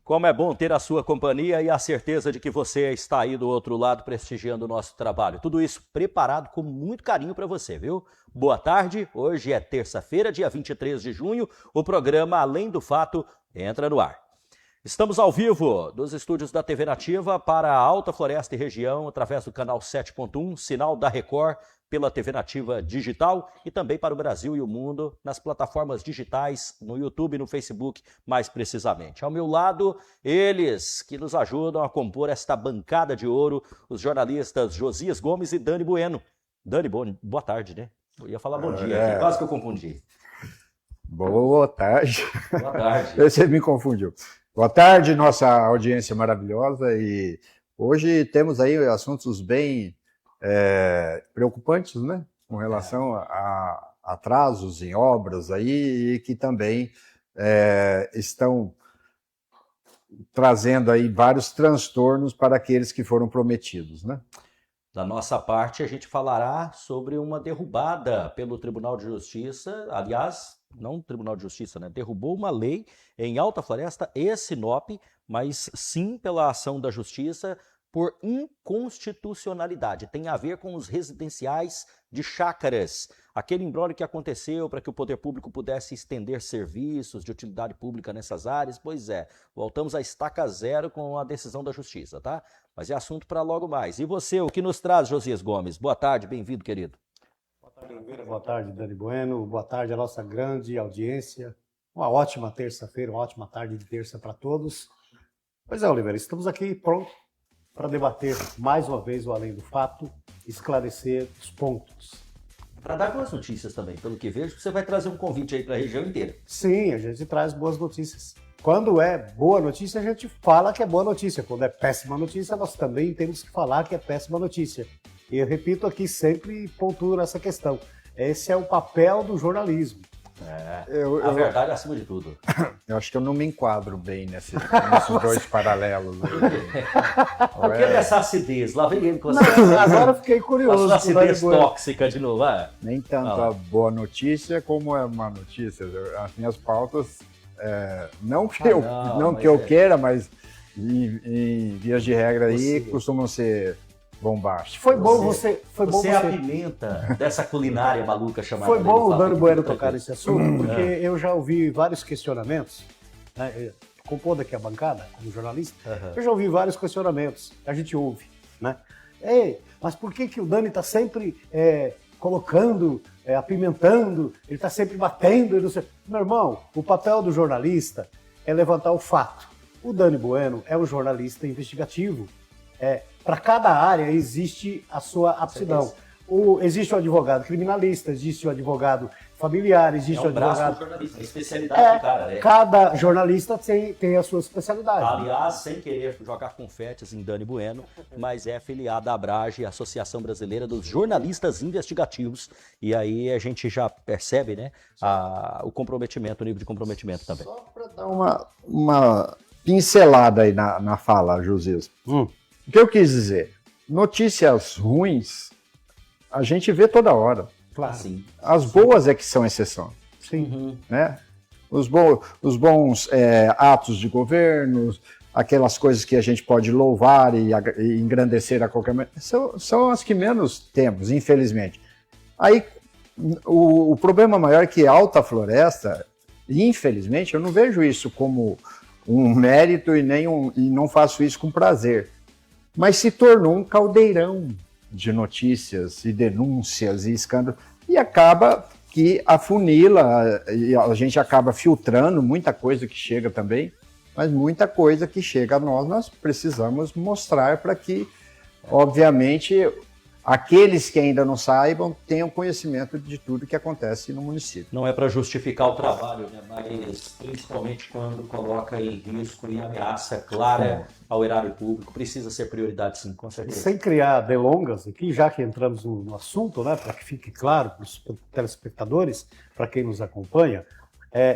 Como é bom ter a sua companhia e a certeza de que você está aí do outro lado prestigiando o nosso trabalho. Tudo isso preparado com muito carinho para você, viu? Boa tarde, hoje é terça-feira, dia 23 de junho, o programa Além do Fato entra no ar. Estamos ao vivo dos estúdios da TV Nativa para a Alta Floresta e região, através do canal 7.1, sinal da Record, pela TV Nativa Digital e também para o Brasil e o mundo nas plataformas digitais, no YouTube e no Facebook, mais precisamente. Ao meu lado, eles que nos ajudam a compor esta bancada de ouro, os jornalistas Josias Gomes e Dani Bueno. Dani, boa tarde, né? Eu ia falar bom dia aqui, quase que eu confundi. Boa tarde. Boa tarde. Você me confundiu. Boa tarde, nossa audiência maravilhosa, e hoje temos aí assuntos bem preocupantes, né? Com relação a atrasos em obras aí, e que também estão trazendo aí vários transtornos para aqueles que foram prometidos, né? Da nossa parte, a gente falará sobre uma derrubada pelo Tribunal de Justiça, aliás, não Tribunal de Justiça, né? Derrubou uma lei em Alta Floresta e Sinop, mas sim pela ação da Justiça por inconstitucionalidade. Tem a ver com os residenciais de chácaras. Aquele imbróglio que aconteceu para que o poder público pudesse estender serviços de utilidade pública nessas áreas. Pois é, voltamos à estaca zero com a decisão da Justiça, tá? Mas é assunto para logo mais. E você, o que nos traz, Josias Gomes? Boa tarde, bem-vindo, querido. Boa tarde, Oliveira. Boa tarde, Dani Bueno. Boa tarde à nossa grande audiência. Uma ótima terça-feira, uma ótima tarde de terça para todos. Pois é, Oliveira, estamos aqui prontos para debater mais uma vez o Além do Fato, esclarecer os pontos. Para dar boas notícias também, pelo que vejo, você vai trazer um convite aí para a região inteira. Sim, a gente traz boas notícias. Quando é boa notícia, a gente fala que é boa notícia. Quando é péssima notícia, nós também temos que falar que é péssima notícia. E eu repito aqui sempre, pontuo essa questão. Esse é o papel do jornalismo. A verdade acima de tudo. Eu acho que eu não me enquadro bem nesses dois paralelos. Por que dessa acidez? Lá vem ele com essa agora eu fiquei curioso. A acidez tóxica de novo. Nem tanto a boa notícia como a má notícia. As minhas pautas, não que eu queira, mas em vias de regra aí, costumam ser bombásticos. Foi bom você. É a pimenta dessa culinária maluca chamada. Foi bom o Dani Bueno tocar nesse assunto, porque eu já ouvi vários questionamentos, né? Compondo aqui a bancada, como jornalista, eu já ouvi vários questionamentos, a gente ouve, né? Ei, mas por que o Dani está sempre colocando, apimentando, ele está sempre batendo? Não sei. Meu irmão, o papel do jornalista é levantar o fato. O Dani Bueno é um jornalista investigativo. Para cada área existe a sua aptidão. Existe o advogado criminalista, existe o advogado familiar, existe o advogado... jornalista, a especialidade do cara, né? Cada jornalista tem a sua especialidade. Aliás, sem querer jogar confetes em Dani Bueno, mas é afiliada à ABRAGE, Associação Brasileira dos Jornalistas Investigativos, e aí a gente já percebe, né, o comprometimento, o nível de comprometimento também. Só para dar uma pincelada aí na fala, Josias. O que eu quis dizer? Notícias ruins a gente vê toda hora. Claro. Sim. As boas é que são exceção. Sim. Né? Os bons atos de governo, aquelas coisas que a gente pode louvar e engrandecer a qualquer momento, são as que menos temos, infelizmente. Aí o problema maior é que Alta Floresta, infelizmente, eu não vejo isso como um mérito e não faço isso com prazer. Mas se tornou um caldeirão de notícias e denúncias e escândalos, e acaba que afunila, e a gente acaba filtrando muita coisa que chega também, mas muita coisa que chega a nós precisamos mostrar para que, obviamente, aqueles que ainda não saibam tenham conhecimento de tudo que acontece no município. Não é para justificar o trabalho, né? Mas principalmente quando coloca em risco e ameaça clara ao erário público, precisa ser prioridade, sim, com certeza. Sem criar delongas aqui, já que entramos no assunto, né, para que fique claro para os telespectadores, para quem nos acompanha,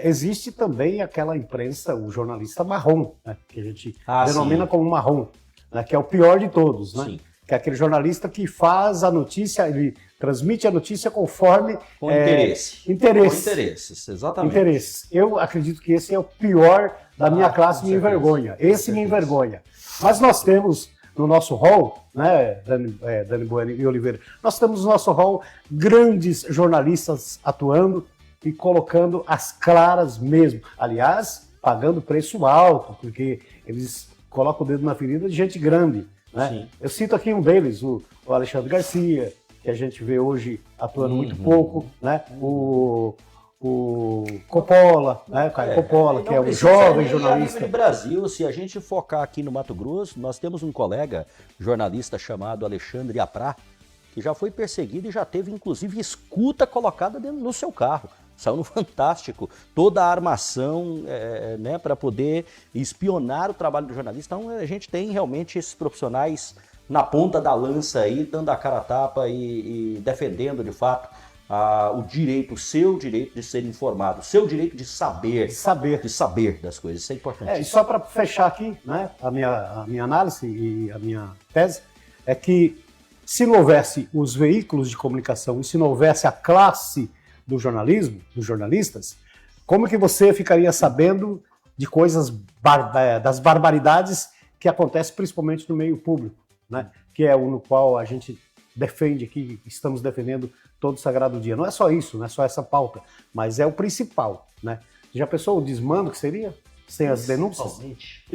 existe também aquela imprensa, o jornalista marrom, né, que a gente denomina como marrom, né, que é o pior de todos, né? Sim. que é aquele jornalista que faz a notícia, ele transmite a notícia conforme... Com interesse. Interesses. Com interesses, exatamente. Interesses. Eu acredito que esse é o pior da minha classe, me envergonha. Esse me envergonha. Mas nós temos no nosso hall, né, Dani Bueno e Oliveira, nós temos no nosso hall grandes jornalistas atuando e colocando as claras mesmo. Aliás, pagando preço alto, porque eles colocam o dedo na ferida de gente grande. Né? Eu cito aqui um deles, o Alexandre Garcia, que a gente vê hoje atuando muito pouco, né? O Coppola, né? Caio Coppola, que é um jovem jornalista. No Brasil, se a gente focar aqui no Mato Grosso, nós temos um colega jornalista chamado Alexandre Aprá, que já foi perseguido e já teve, inclusive, escuta colocada no seu carro. Saiu no Fantástico, toda a armação né, para poder espionar o trabalho do jornalista. Então a gente tem realmente esses profissionais na ponta da lança aí, dando a cara a tapa e defendendo de fato o direito, o seu direito de ser informado, o seu direito de saber. De saber das coisas, isso é importante. E só para fechar aqui, né, a minha análise e a minha tese, é que se não houvesse os veículos de comunicação e se não houvesse a classe do jornalismo, dos jornalistas, como que você ficaria sabendo de coisas, das barbaridades que acontecem principalmente no meio público, né? Que é o no qual a gente defende aqui, estamos defendendo todo o sagrado dia. Não é só isso, não é só essa pauta, mas é o principal, né? Já pensou o desmando que seria? Sem as denúncias?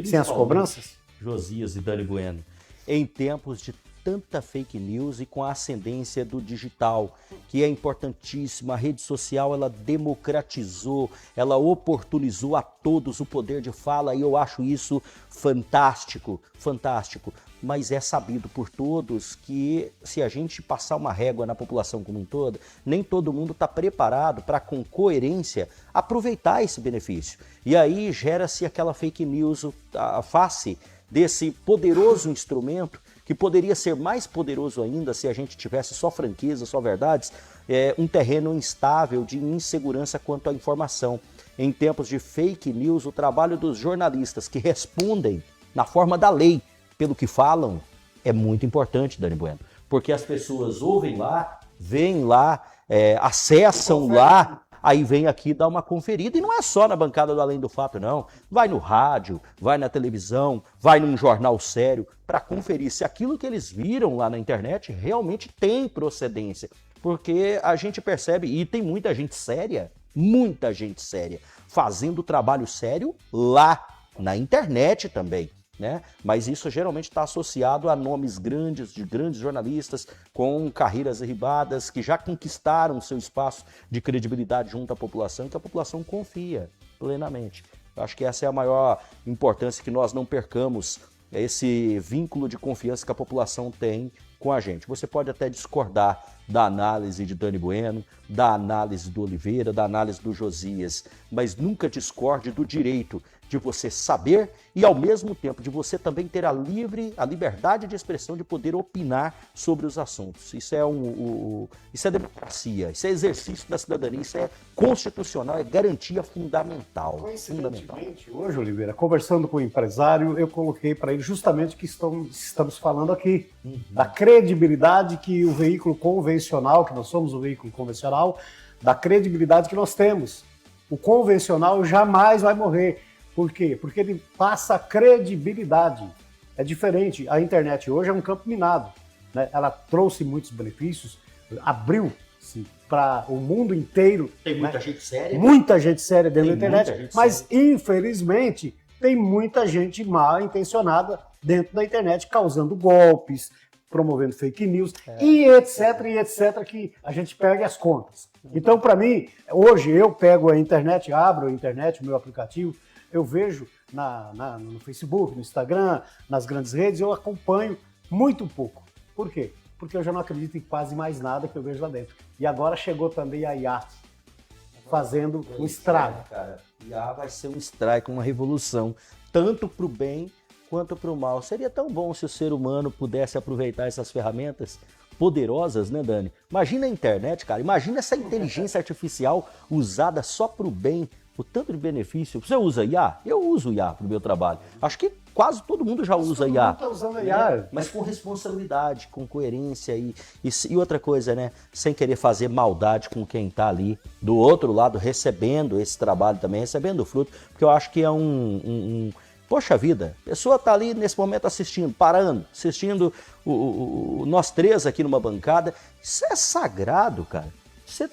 Sem as cobranças? Josias e Dani Bueno, em tempos de tanta fake news e com a ascendência do digital, que é importantíssima. A rede social, ela democratizou, ela oportunizou a todos o poder de fala e eu acho isso fantástico, fantástico. Mas é sabido por todos que se a gente passar uma régua na população como um todo, nem todo mundo está preparado para, com coerência, aproveitar esse benefício. E aí gera-se aquela fake news, a face desse poderoso instrumento, que poderia ser mais poderoso ainda se a gente tivesse só franqueza, só verdades, um terreno instável de insegurança quanto à informação. Em tempos de fake news, o trabalho dos jornalistas que respondem na forma da lei pelo que falam é muito importante, Dani Bueno, porque as pessoas ouvem lá, veem lá, acessam lá, aí vem aqui dar uma conferida, e não é só na bancada do Além do Fato, não. Vai no rádio, vai na televisão, vai num jornal sério, para conferir se aquilo que eles viram lá na internet realmente tem procedência. Porque a gente percebe, e tem muita gente séria, fazendo trabalho sério lá na internet também. Né? Mas isso geralmente está associado a nomes grandes, de grandes jornalistas com carreiras arribadas que já conquistaram seu espaço de credibilidade junto à população e que a população confia plenamente. Eu acho que essa é a maior importância, que nós não percamos esse vínculo de confiança que a população tem com a gente. Você pode até discordar da análise de Dani Bueno, da análise do Oliveira, da análise do Josias, mas nunca discorde do direito de você saber e, ao mesmo tempo, de você também ter a liberdade de expressão de poder opinar sobre os assuntos. Isso é democracia, isso é exercício da cidadania, isso é constitucional, é garantia fundamental. Coincidentemente, hoje, Oliveira, conversando com o empresário, eu coloquei para ele justamente o que estamos falando aqui, da credibilidade que o veículo convencional, que nós somos o veículo convencional, da credibilidade que nós temos. O convencional jamais vai morrer. Por quê? Porque ele passa credibilidade. É diferente. A internet hoje é um campo minado, né? Ela trouxe muitos benefícios, abriu-se para o mundo inteiro. Tem muita gente séria. Muita gente séria dentro da internet, mas infelizmente tem muita gente mal intencionada dentro da internet, causando golpes, promovendo fake news e etc, que a gente perde as contas. Então, para mim, hoje eu pego a internet, abro a internet, o meu aplicativo, eu vejo no Facebook, no Instagram, nas grandes redes, eu acompanho muito pouco. Por quê? Porque eu já não acredito em quase mais nada que eu vejo lá dentro. E agora chegou também a IA, fazendo um estrago. Cara, IA vai ser um estrago, uma revolução, tanto para o bem quanto para o mal. Seria tão bom se o ser humano pudesse aproveitar essas ferramentas poderosas, né, Dani? Imagina a internet, cara, imagina essa inteligência artificial usada só para o bem, o tanto de benefício. Você usa IA? Eu uso IA para o meu trabalho. Acho que quase todo mundo já usa IA. Todo mundo tá usando IA. Né? Mas com responsabilidade, com coerência e outra coisa, né? Sem querer fazer maldade com quem está ali do outro lado, recebendo esse trabalho também, recebendo o fruto, porque eu acho que é poxa vida, a pessoa está ali nesse momento assistindo, parando, assistindo nós três aqui numa bancada. Isso é sagrado, cara. Você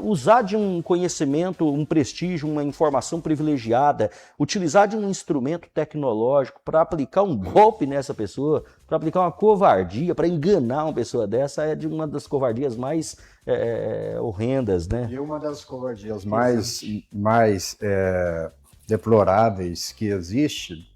usar de um conhecimento, um prestígio, uma informação privilegiada, utilizar de um instrumento tecnológico para aplicar um golpe nessa pessoa, para aplicar uma covardia, para enganar uma pessoa dessa, é de uma das covardias mais horrendas, né? E uma das covardias mais deploráveis que existe,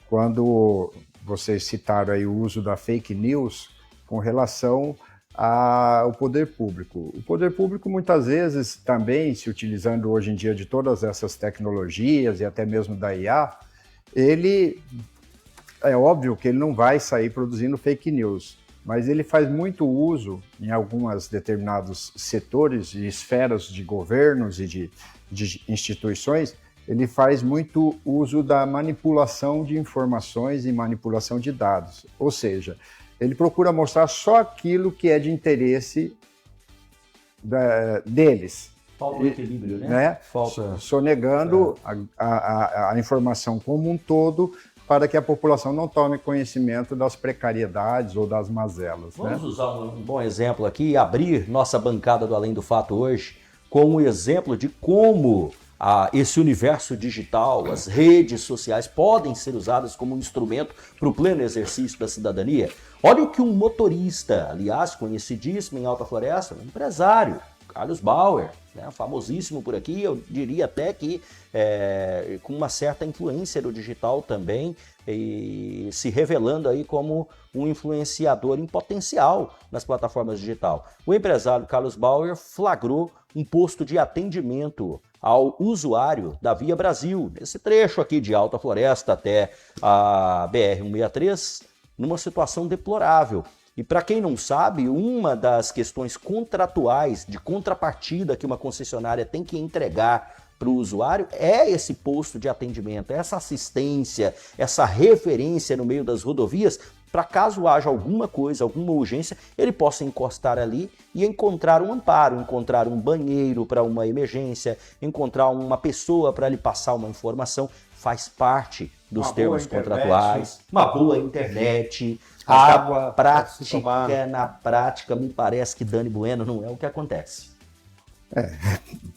quando vocês citaram aí o uso da fake news com relação ao poder público. O poder público, muitas vezes, também, se utilizando hoje em dia de todas essas tecnologias e até mesmo da IA, ele, é óbvio que ele não vai sair produzindo fake news, mas ele faz muito uso em alguns determinados setores e esferas de governos e de instituições. Ele faz muito uso da manipulação de informações e manipulação de dados, ou seja, ele procura mostrar só aquilo que é de interesse deles. Falta o equilíbrio, né? Falta. Sonegando a informação como um todo para que a população não tome conhecimento das precariedades ou das mazelas. Vamos usar um bom exemplo aqui e abrir nossa bancada do Além do Fato hoje com um exemplo de como esse universo digital, as redes sociais podem ser usadas como um instrumento para o pleno exercício da cidadania. Olha o que um motorista, aliás, conhecidíssimo em Alta Floresta, um empresário, Carlos Bauer, né, famosíssimo por aqui, eu diria até que com uma certa influência no digital também, e se revelando aí como um influenciador em potencial nas plataformas digitais. O empresário Carlos Bauer flagrou um posto de atendimento ao usuário da Via Brasil, nesse trecho aqui de Alta Floresta até a BR-163, numa situação deplorável. E para quem não sabe, uma das questões contratuais de contrapartida que uma concessionária tem que entregar para o usuário é esse posto de atendimento, essa assistência, essa referência no meio das rodovias, para caso haja alguma coisa, alguma urgência, ele possa encostar ali e encontrar um amparo, encontrar um banheiro para uma emergência, encontrar uma pessoa para lhe passar uma informação. Faz parte dos termos contratuais, uma boa internet, água, na prática, me parece que Dani Bueno não é o que acontece.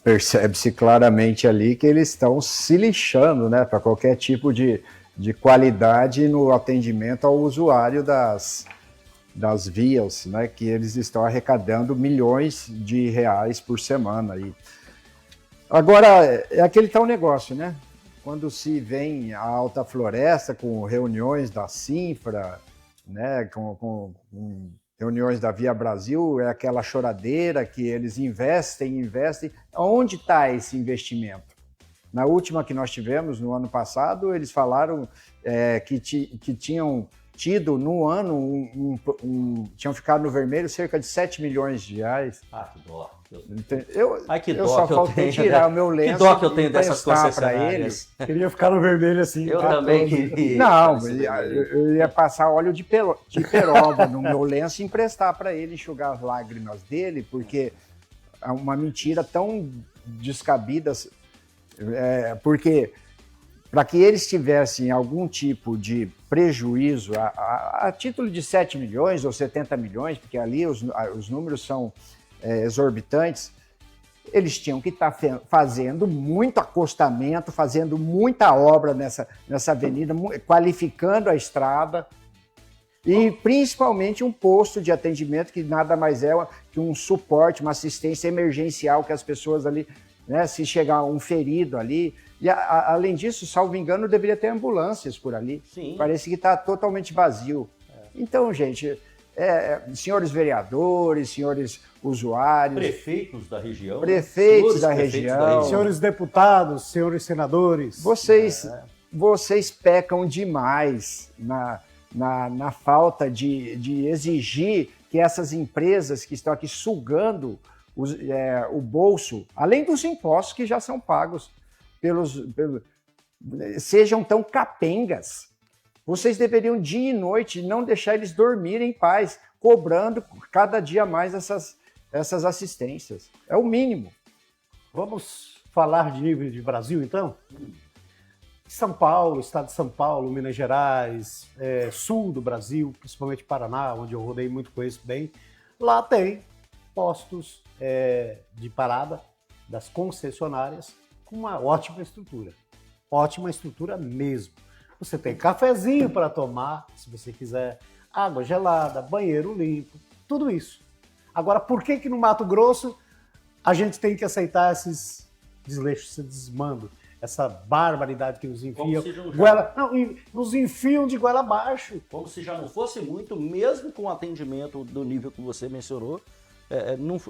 Percebe-se claramente ali que eles estão se lixando, né, para qualquer tipo de qualidade no atendimento ao usuário das vias, né, que eles estão arrecadando milhões de reais por semana. Agora, é aquele tal negócio, né? Quando se vem a Alta Floresta com reuniões da Cinfra, né, com reuniões da Via Brasil, é aquela choradeira que eles investem. Onde está esse investimento? Na última que nós tivemos, no ano passado, eles falaram que tinham tido no ano, tinham ficado no vermelho cerca de 7 milhões de reais. Que dó. Eu só faltei tirar o meu lenço. Que dó que eu tenho dessas concessionárias. Queria ficar no vermelho assim. Eu também queria. Não, eu ia passar óleo de peroba no meu lenço e emprestar para ele enxugar as lágrimas dele, porque é uma mentira tão descabida. Porque para que eles tivessem algum tipo de prejuízo a título de 7 milhões ou 70 milhões, porque ali os números são exorbitantes, eles tinham que estar fazendo muito acostamento, fazendo muita obra nessa avenida, qualificando a estrada e principalmente um posto de atendimento que nada mais é que um suporte, uma assistência emergencial que as pessoas ali, né, se chegar um ferido ali. E além disso, salvo engano, deveria ter ambulâncias por ali. Sim. Parece que está totalmente vazio. Então, gente, senhores vereadores, senhores usuários... Prefeitos da região. Prefeitos da região. Senhores deputados, senhores senadores. Vocês pecam demais na falta de exigir que essas empresas que estão aqui sugando o bolso, além dos impostos que já são pagos, sejam tão capengas Vocês deveriam dia e noite não deixar eles dormirem em paz, cobrando cada dia mais essas assistências. É o mínimo. Vamos falar de nível de Brasil, então? São Paulo, estado de São Paulo, Minas Gerais, sul do Brasil, principalmente Paraná, onde eu rodei muito, conheço bem. Lá tem postos de parada das concessionárias com uma ótima estrutura mesmo. Você tem cafezinho para tomar, se você quiser, água gelada, banheiro limpo, tudo isso. Agora, por que no Mato Grosso a gente tem que aceitar esses desleixos, esse desmando, essa barbaridade que nos enfiam? Nos enfiam de goela abaixo. Como se já não fosse muito, mesmo com o atendimento do nível que você mencionou,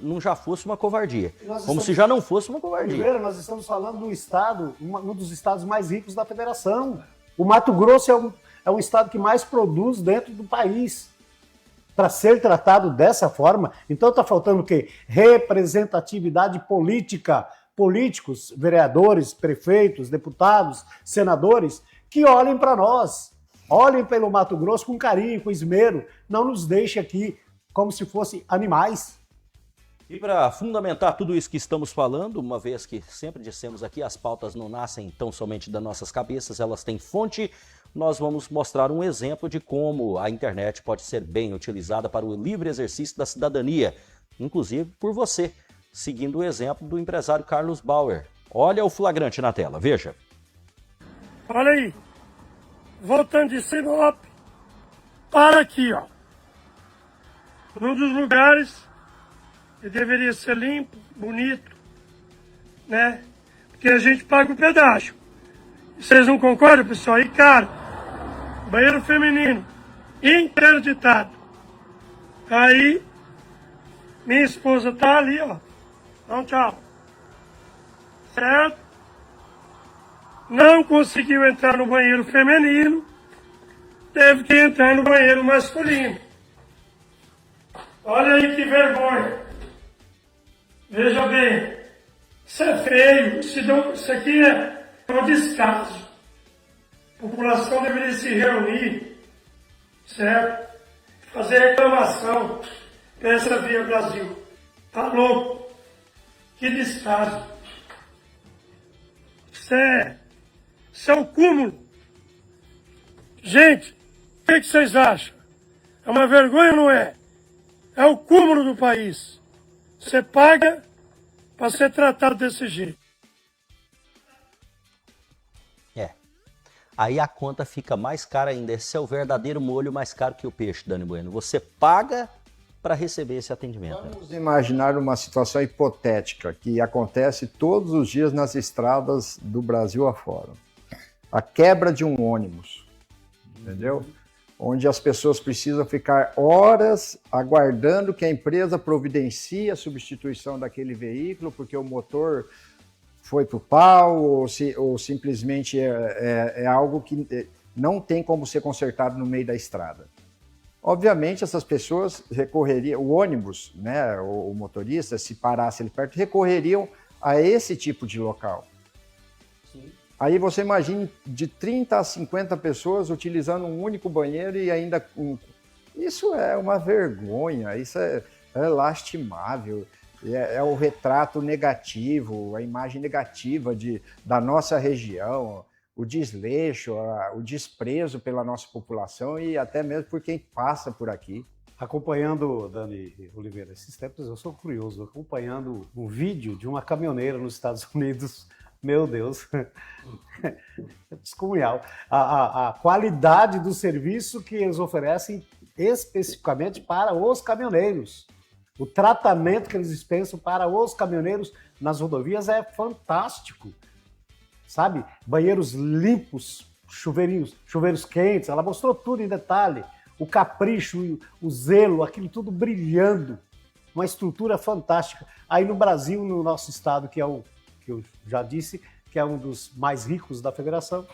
não já fosse uma covardia. Se já não fosse uma covardia. Primeiro, nós estamos falando do estado, um dos estados mais ricos da federação. O Mato Grosso é um estado que mais produz dentro do país. Para ser tratado dessa forma, então está faltando o quê? Representatividade política. Políticos, vereadores, prefeitos, deputados, senadores, que olhem para nós. Olhem pelo Mato Grosso com carinho, com esmero. Não nos deixe aqui como se fossem animais. E para fundamentar tudo isso que estamos falando, uma vez que sempre dissemos aqui, as pautas não nascem tão somente das nossas cabeças, elas têm fonte, nós vamos mostrar um exemplo de como a internet pode ser bem utilizada para o livre exercício da cidadania, inclusive por você, seguindo o exemplo do empresário Carlos Bauer. Olha o flagrante na tela, veja. Olha aí, voltando de Sinop, para aqui, ó. Num dos lugares que deveria ser limpo, bonito, né? Porque a gente paga o pedágio. Vocês não concordam, pessoal? E, cara, banheiro feminino, interditado. Aí, minha esposa tá ali, ó. Então, tchau. Certo? Não conseguiu entrar no banheiro feminino, teve que entrar no banheiro masculino. Olha aí que vergonha. Veja bem, isso é feio, isso aqui é um descaso. A população deveria se reunir, certo? Fazer reclamação para essa Via Brasil. Tá louco? Que descaso. Isso é um cúmulo. Gente, o que vocês acham? É uma vergonha ou não é? É o cúmulo do país. Você paga para ser tratado desse jeito. Aí a conta fica mais cara ainda. Esse é o verdadeiro molho mais caro que o peixe, Dani Bueno. Você paga para receber esse atendimento. Vamos imaginar uma situação hipotética que acontece todos os dias nas estradas do Brasil afora. A quebra de um ônibus, entendeu? Onde as pessoas precisam ficar horas aguardando que a empresa providencie a substituição daquele veículo, porque o motor foi para o pau, ou simplesmente é algo que não tem como ser consertado no meio da estrada. Obviamente, essas pessoas recorreriam, o ônibus, né, o motorista, se parasse ali perto, recorreriam a esse tipo de local. Sim. Aí você imagine de 30 a 50 pessoas utilizando um único banheiro e ainda... Isso é uma vergonha, isso é lastimável, é o retrato negativo, a imagem negativa da nossa região, o desleixo, o desprezo pela nossa população e até mesmo por quem passa por aqui. Acompanhando, Dani Oliveira, esses tempos eu sou curioso, acompanhando um vídeo de uma caminhoneira nos Estados Unidos. Meu Deus, é descomunal. A qualidade do serviço que eles oferecem especificamente para os caminhoneiros. O tratamento que eles dispensam para os caminhoneiros nas rodovias é fantástico. Sabe? Banheiros limpos, chuveiros quentes, ela mostrou tudo em detalhe. O capricho, o zelo, aquilo tudo brilhando. Uma estrutura fantástica. Aí no Brasil, no nosso estado, que é o que eu já disse, que é um dos mais ricos da federação,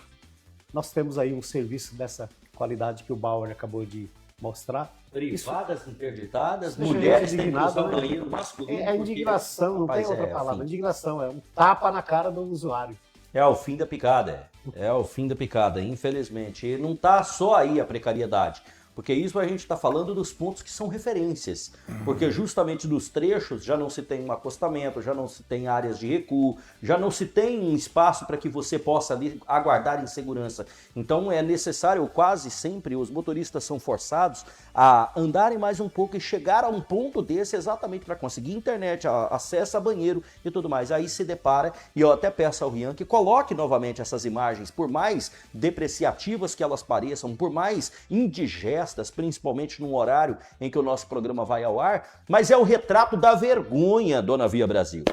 nós temos aí um serviço dessa qualidade que o Bauer acabou de mostrar. Privadas, interditadas, mulheres têm que usar o banheiro masculino. É indignação, não tem outra palavra. Indignação, é um tapa na cara do usuário. É o fim da picada, é o fim da picada, infelizmente. E não está só aí a precariedade, porque isso a gente está falando dos pontos que são referências, porque justamente dos trechos já não se tem um acostamento, já não se tem áreas de recuo, já não se tem espaço para que você possa ali aguardar em segurança. Então é necessário, quase sempre, os motoristas são forçados a andarem mais um pouco e chegar a um ponto desse exatamente para conseguir internet, acesso a banheiro e tudo mais. Aí se depara, e eu até peço ao Rian que coloque novamente essas imagens, por mais depreciativas que elas pareçam, por mais indigestas, principalmente num horário em que o nosso programa vai ao ar, mas é o retrato da vergonha, Dona Via Brasil.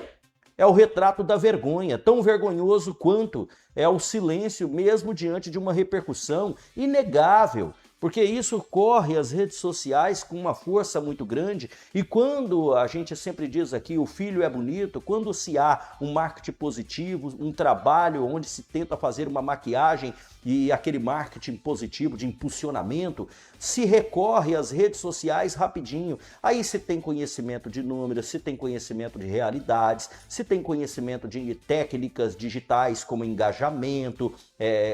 É o retrato da vergonha, tão vergonhoso quanto é o silêncio mesmo diante de uma repercussão inegável, porque isso corre as redes sociais com uma força muito grande, e quando a gente sempre diz aqui, o filho é bonito, quando se há um marketing positivo, um trabalho onde se tenta fazer uma maquiagem e aquele marketing positivo de impulsionamento, se recorre às redes sociais rapidinho. Aí se tem conhecimento de números, se tem conhecimento de realidades, se tem conhecimento de técnicas digitais como engajamento,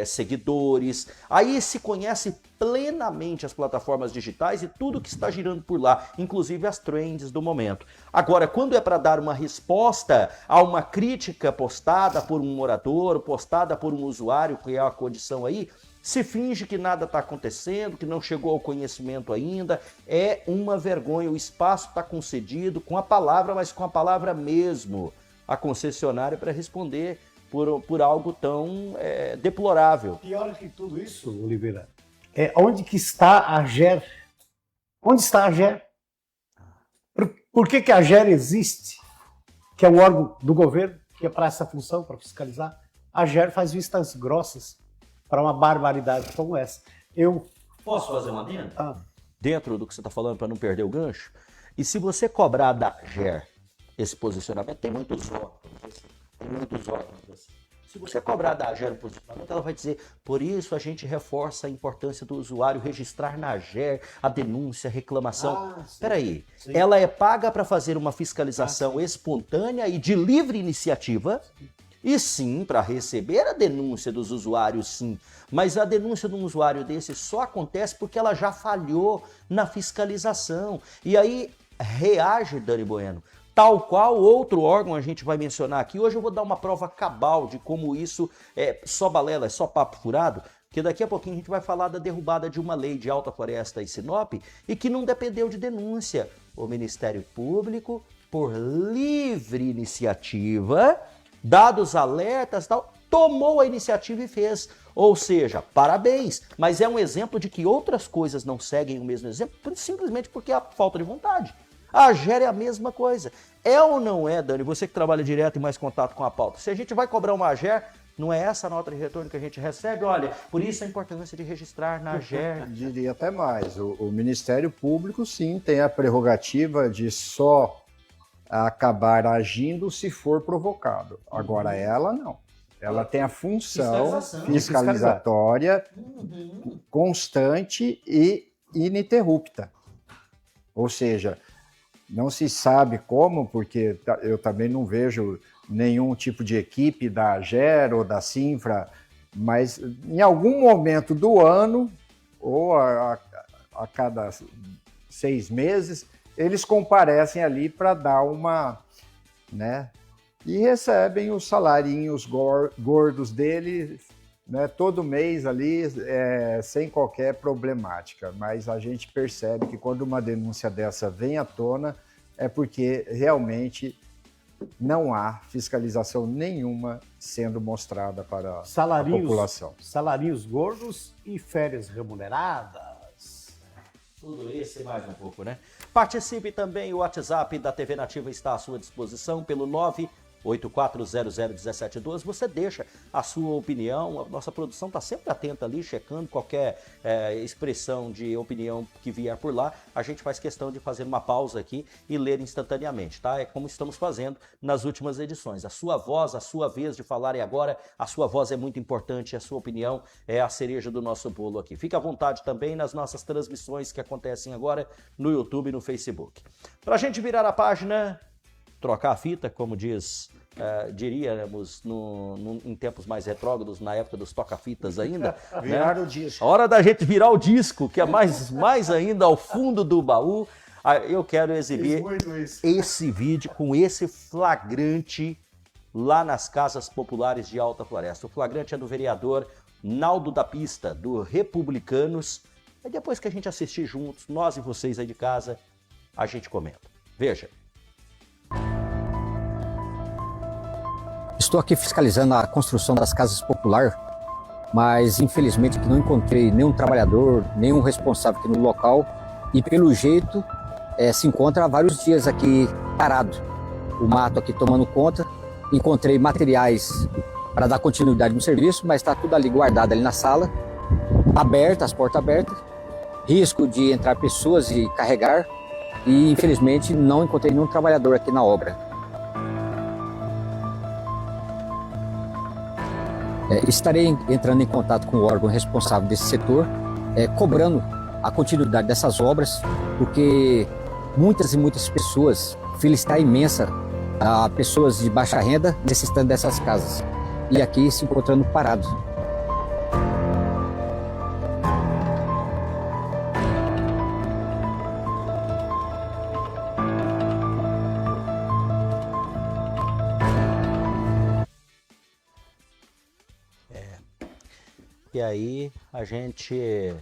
seguidores. Aí se conhece plenamente as plataformas digitais e tudo que está girando por lá, inclusive as trends do momento. Agora, quando é para dar uma resposta a uma crítica postada por um morador, postada por um usuário, que é a condição aí, se finge que nada está acontecendo, que não chegou ao conhecimento ainda, é uma vergonha. O espaço está concedido com a palavra, mas com a palavra mesmo, a concessionária para responder por algo tão deplorável. Pior que tudo isso, Oliveira, é onde que está a AGER? Onde está a AGER? Por que a AGER existe? Que é um órgão do governo, que é para essa função, para fiscalizar. A AGER faz vistas grossas para uma barbaridade como essa. Posso fazer uma adenda? Dentro do que você está falando, para não perder o gancho, e se você cobrar da AGER esse posicionamento, tem muitos órgãos. Se você cobrar da AGER o posicionamento, ela vai dizer, por isso a gente reforça a importância do usuário registrar na AGER a denúncia, a reclamação. Espera aí, ela é paga para fazer uma fiscalização espontânea e de livre iniciativa, e sim, para receber a denúncia dos usuários, sim. Mas a denúncia de um usuário desse só acontece porque ela já falhou na fiscalização. E aí reage, Dani Bueno, tal qual outro órgão a gente vai mencionar aqui. Hoje eu vou dar uma prova cabal de como isso é só balela, é só papo furado, porque daqui a pouquinho a gente vai falar da derrubada de uma lei de Alta Floresta e Sinop e que não dependeu de denúncia. O Ministério Público, por livre iniciativa, dados alertas e tal, tomou a iniciativa e fez. Ou seja, parabéns, mas é um exemplo de que outras coisas não seguem o mesmo exemplo simplesmente porque há falta de vontade. A AGER é a mesma coisa. É ou não é, Dani, você que trabalha direto e mais contato com a pauta, se a gente vai cobrar uma AGER, não é essa a nota de retorno que a gente recebe? Olha, por isso a importância de registrar na AGER. Diria até mais, o Ministério Público sim tem a prerrogativa de só acabar agindo se for provocado. Agora ela não. Ela tem a função fiscalizatória constante e ininterrupta. Ou seja, não se sabe como, porque eu também não vejo nenhum tipo de equipe da AGER ou da Sinfra, mas em algum momento do ano, ou a cada 6 meses, eles comparecem ali para dar uma, né? E recebem os salarinhos gordos dele, né, todo mês ali, sem qualquer problemática. Mas a gente percebe que quando uma denúncia dessa vem à tona, é porque realmente não há fiscalização nenhuma sendo mostrada para a população. Salários gordos e férias remuneradas. Tudo isso e mais um pouco, né? Participe também, o WhatsApp da TV Nativa está à sua disposição pelo 984001712. Você deixa a sua opinião, a nossa produção está sempre atenta ali, checando qualquer expressão de opinião que vier por lá. A gente faz questão de fazer uma pausa aqui e ler instantaneamente, tá? É como estamos fazendo nas últimas edições. A sua voz, a sua vez de falar é agora, a sua voz é muito importante, a sua opinião é a cereja do nosso bolo aqui. Fique à vontade também nas nossas transmissões que acontecem agora no YouTube e no Facebook. Para a gente virar a página, trocar a fita, como diríamos em tempos mais retrógrados, na época dos toca-fitas ainda. Virar né? o disco. A hora da gente virar o disco, que é mais ainda ao fundo do baú. Eu quero exibir esse vídeo com esse flagrante lá nas casas populares de Alta Floresta. O flagrante é do vereador Naldo da Pista, do Republicanos. E depois que a gente assistir juntos, nós e vocês aí de casa, a gente comenta. Veja. Estou aqui fiscalizando a construção das casas populares, mas infelizmente aqui não encontrei nenhum trabalhador, nenhum responsável aqui no local e pelo jeito se encontra há vários dias aqui parado. O mato aqui tomando conta, encontrei materiais para dar continuidade no serviço, mas está tudo ali guardado ali na sala, aberta, as portas abertas, risco de entrar pessoas e carregar e infelizmente não encontrei nenhum trabalhador aqui na obra. Estarei entrando em contato com o órgão responsável desse setor, cobrando a continuidade dessas obras, porque muitas e muitas pessoas, a fila está imensa, pessoas de baixa renda necessitando dessas casas, e aqui se encontrando parados. E aí a gente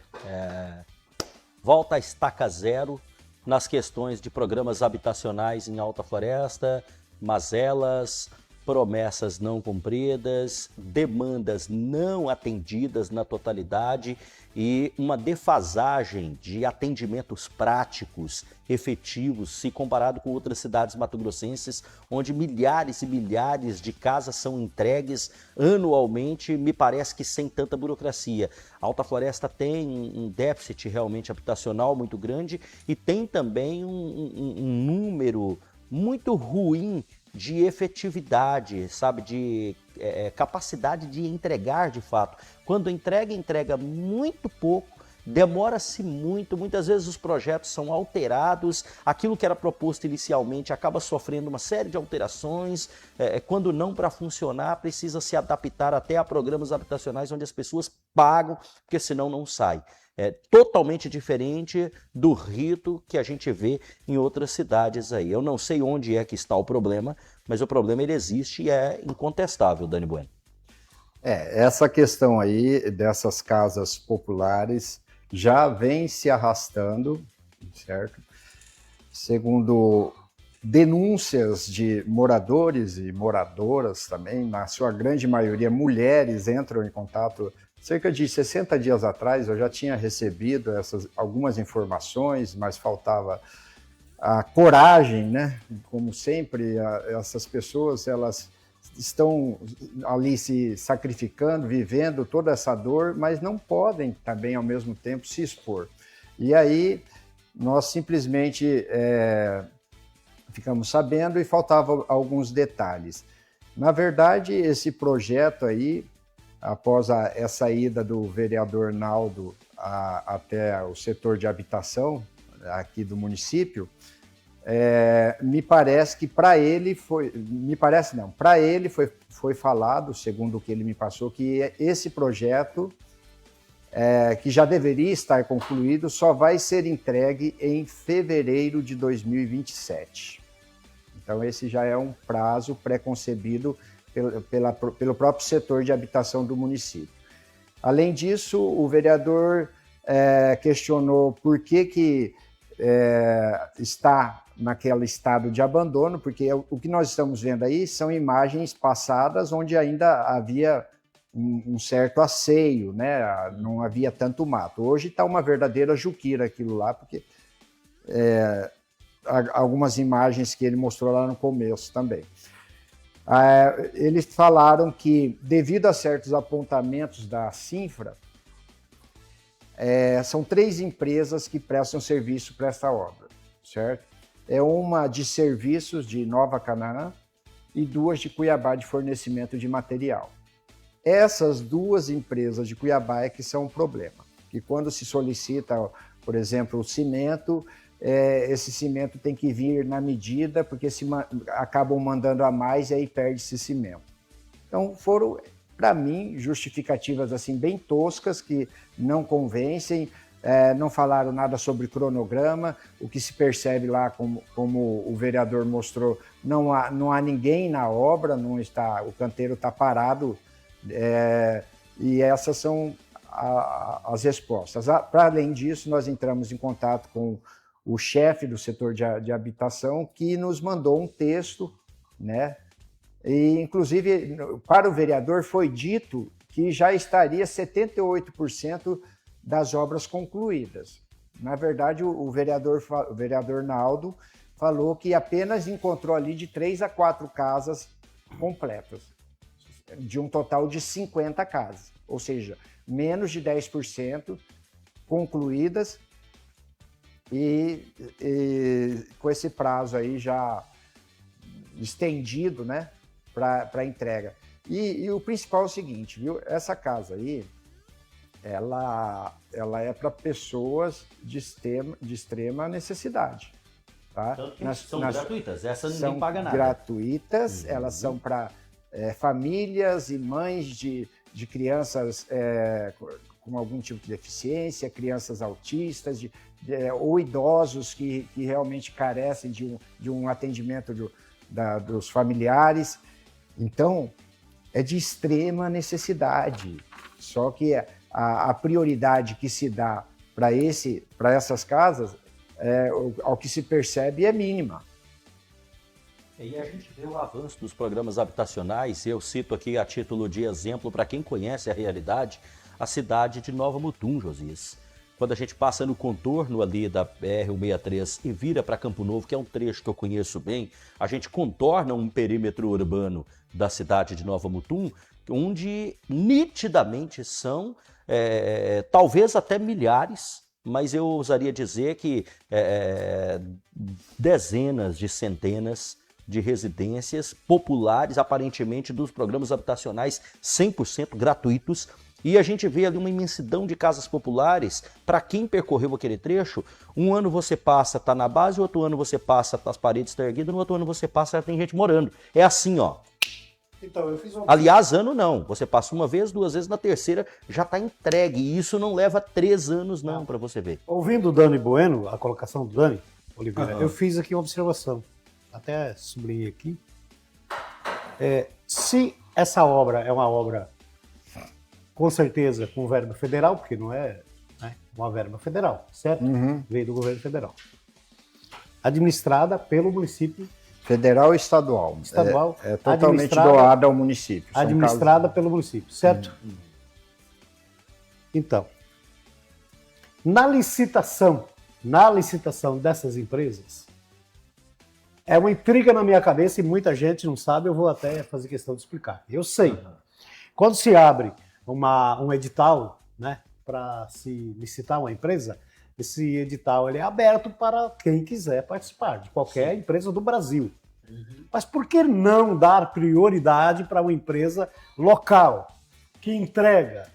volta à estaca zero nas questões de programas habitacionais em Alta Floresta, mazelas, promessas não cumpridas, demandas não atendidas na totalidade e uma defasagem de atendimentos práticos, efetivos, se comparado com outras cidades mato-grossenses, onde milhares e milhares de casas são entregues anualmente, me parece que sem tanta burocracia. A Alta Floresta tem um déficit realmente habitacional muito grande e tem também um número muito ruim de efetividade, sabe, de capacidade de entregar de fato. Quando entrega muito pouco, demora-se muito, muitas vezes os projetos são alterados, aquilo que era proposto inicialmente acaba sofrendo uma série de alterações, quando não para funcionar, precisa se adaptar até a programas habitacionais onde as pessoas pagam, porque senão não sai. É totalmente diferente do rito que a gente vê em outras cidades aí. Eu não sei onde é que está o problema, mas o problema ele existe e é incontestável, Dani Bueno. Essa questão aí dessas casas populares já vem se arrastando, certo? Segundo denúncias de moradores e moradoras também, na sua grande maioria mulheres entram em contato. Cerca de 60 dias atrás eu já tinha recebido algumas informações, mas faltava a coragem, né? Como sempre, essas pessoas elas estão ali se sacrificando, vivendo toda essa dor, mas não podem também ao mesmo tempo se expor. E aí nós simplesmente ficamos sabendo e faltavam alguns detalhes. Na verdade, esse projeto aí, após essa ida do vereador Naldo até o setor de habitação aqui do município, me parece que para ele foi, foi falado, segundo o que ele me passou, que esse projeto, que já deveria estar concluído, só vai ser entregue em fevereiro de 2027. Então esse já é um prazo pré-concebido pelo próprio setor de habitação do município. Além disso, o vereador questionou por que está naquele estado de abandono, porque o que nós estamos vendo aí são imagens passadas onde ainda havia um certo asseio, né? Não havia tanto mato. Hoje está uma verdadeira juquira aquilo lá, porque algumas imagens que ele mostrou lá no começo também. Eles falaram que, devido a certos apontamentos da Cinfra, são 3 empresas que prestam serviço para essa obra, certo? É uma de serviços de Nova Canaã e 2 de Cuiabá de fornecimento de material. Essas 2 empresas de Cuiabá é que são um problema, que quando se solicita, por exemplo, o cimento, esse cimento tem que vir na medida, porque acabam mandando a mais e aí perde esse cimento. Então foram, para mim, justificativas assim bem toscas, que não convencem, não falaram nada sobre cronograma, o que se percebe lá, como o vereador mostrou, não há ninguém na obra, não está, o canteiro está parado, e essas são as respostas. Para além disso, nós entramos em contato com o chefe do setor de habitação, que nos mandou um texto, né? E, inclusive, para o vereador foi dito que já estaria 78% das obras concluídas. Na verdade, o vereador Naldo falou que apenas encontrou ali de 3 a 4 casas completas, de um total de 50 casas, ou seja, menos de 10% concluídas, e com esse prazo aí já estendido, né, para entrega. E o principal é o seguinte, viu? Essa casa aí, ela é para pessoas de extrema necessidade. Tá? Tanto que são gratuitas, essa ninguém são paga nada. Gratuitas, elas são para famílias e mães de crianças com algum tipo de deficiência, crianças autistas, ou idosos que realmente carecem de um atendimento dos familiares. Então, é de extrema necessidade. Só que a prioridade que se dá para essas casas, ao que se percebe, é mínima. E a gente vê o avanço dos programas habitacionais. Eu cito aqui a título de exemplo, para quem conhece a realidade, a cidade de Nova Mutum, Josias. Quando a gente passa no contorno ali da BR-163 e vira para Campo Novo, que é um trecho que eu conheço bem, a gente contorna um perímetro urbano da cidade de Nova Mutum, onde nitidamente são, talvez até milhares, mas eu ousaria dizer que dezenas de centenas de residências populares, aparentemente dos programas habitacionais 100% gratuitos. E a gente vê ali uma imensidão de casas populares. Para quem percorreu aquele trecho, um ano você passa, tá na base, outro ano você passa, as paredes estão erguidas, no outro ano você passa, tem gente morando. É assim, ó. Então, eu fiz uma... Aliás, ano não. Você passa uma vez, 2 vezes, na terceira já está entregue. E isso não leva 3 anos, não, para você ver. Ouvindo o Dani Bueno, a colocação do Dani Oliveira, eu fiz aqui uma observação. Até sublinhei aqui. Se essa obra é uma obra, com certeza, com verba federal, porque não é, né, uma verba federal, certo? Uhum. Veio do governo federal. Administrada pelo município. Federal e estadual. Estadual. É totalmente doada ao município. São administrada pelo município, certo? Então, na licitação dessas empresas, é uma intriga na minha cabeça e muita gente não sabe, eu vou até fazer questão de explicar. Eu sei. Quando se abre um edital, né, para se licitar uma empresa, esse edital ele é aberto para quem quiser participar, de qualquer empresa do Brasil. Mas por que não dar prioridade para uma empresa local, que entrega?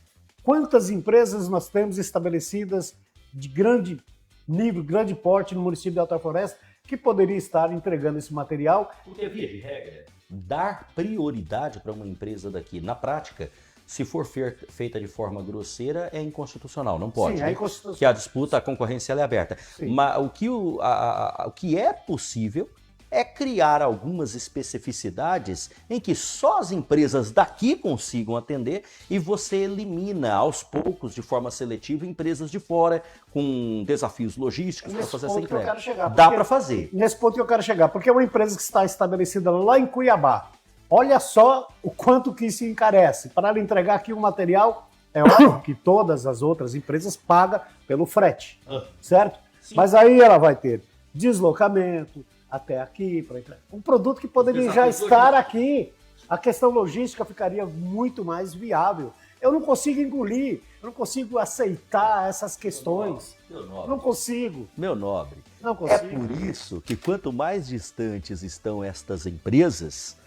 Quantas empresas nós temos estabelecidas de grande nível, grande porte no município de Alta Floresta, que poderia estar entregando esse material? Porque, via de regra, dar prioridade para uma empresa daqui, na prática, se for feita de forma grosseira, é inconstitucional, não pode. Sim, é inconstitucional. Que a disputa, a concorrência ela é aberta. Sim. Mas o que é possível é criar algumas especificidades em que só as empresas daqui consigam atender e você elimina aos poucos, de forma seletiva, empresas de fora com desafios logísticos para fazer essa entrega. Dá para fazer. Nesse ponto que eu quero chegar, porque é uma empresa que está estabelecida lá em Cuiabá. Olha só o quanto que se encarece. Para ela entregar aqui um material, é óbvio que todas as outras empresas pagam pelo frete, certo? Sim. Mas aí ela vai ter deslocamento até aqui, para entrar. Um produto que poderia já estar aqui. A questão logística ficaria muito mais viável. Eu não consigo engolir, eu não consigo aceitar essas questões. Meu nobre. Não consigo. Meu nobre, não consigo. É por isso que quanto mais distantes estão estas empresas,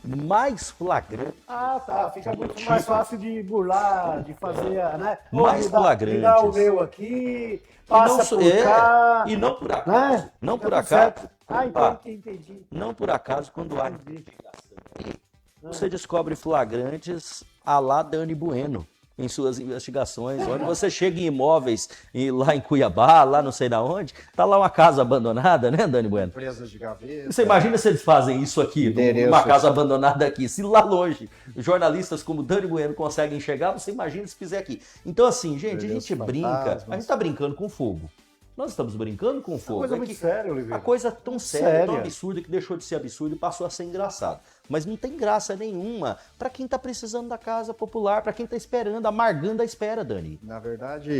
mais flagrante. Ah, tá. Fica muito mais fácil de burlar, de fazer, né? Mais flagrantes. Me dá o meu aqui, passa por cá. E não por acaso. Né? Não por Tá acaso. certo. Ah, Entendi. não por acaso, quando há investigação aí, você descobre flagrantes à la Dani Bueno em suas investigações. Onde você chega em imóveis lá em Cuiabá, lá não sei na onde, tá lá uma casa abandonada, né, Dani Bueno? Empresas de gaveta. Você imagina se eles fazem isso aqui, numa casa abandonada aqui, se lá longe jornalistas como Dani Bueno conseguem chegar, você imagina se fizer aqui. Então assim, gente, a gente brinca, a gente tá brincando com fogo. Nós estamos brincando com fogo. Uma coisa muito séria, Oliveira. A coisa tão séria, tão absurda, que deixou de ser absurdo e passou a ser engraçado. Mas não tem graça nenhuma para quem está precisando da casa popular, para quem está esperando, amargando a espera, Dani. Na verdade,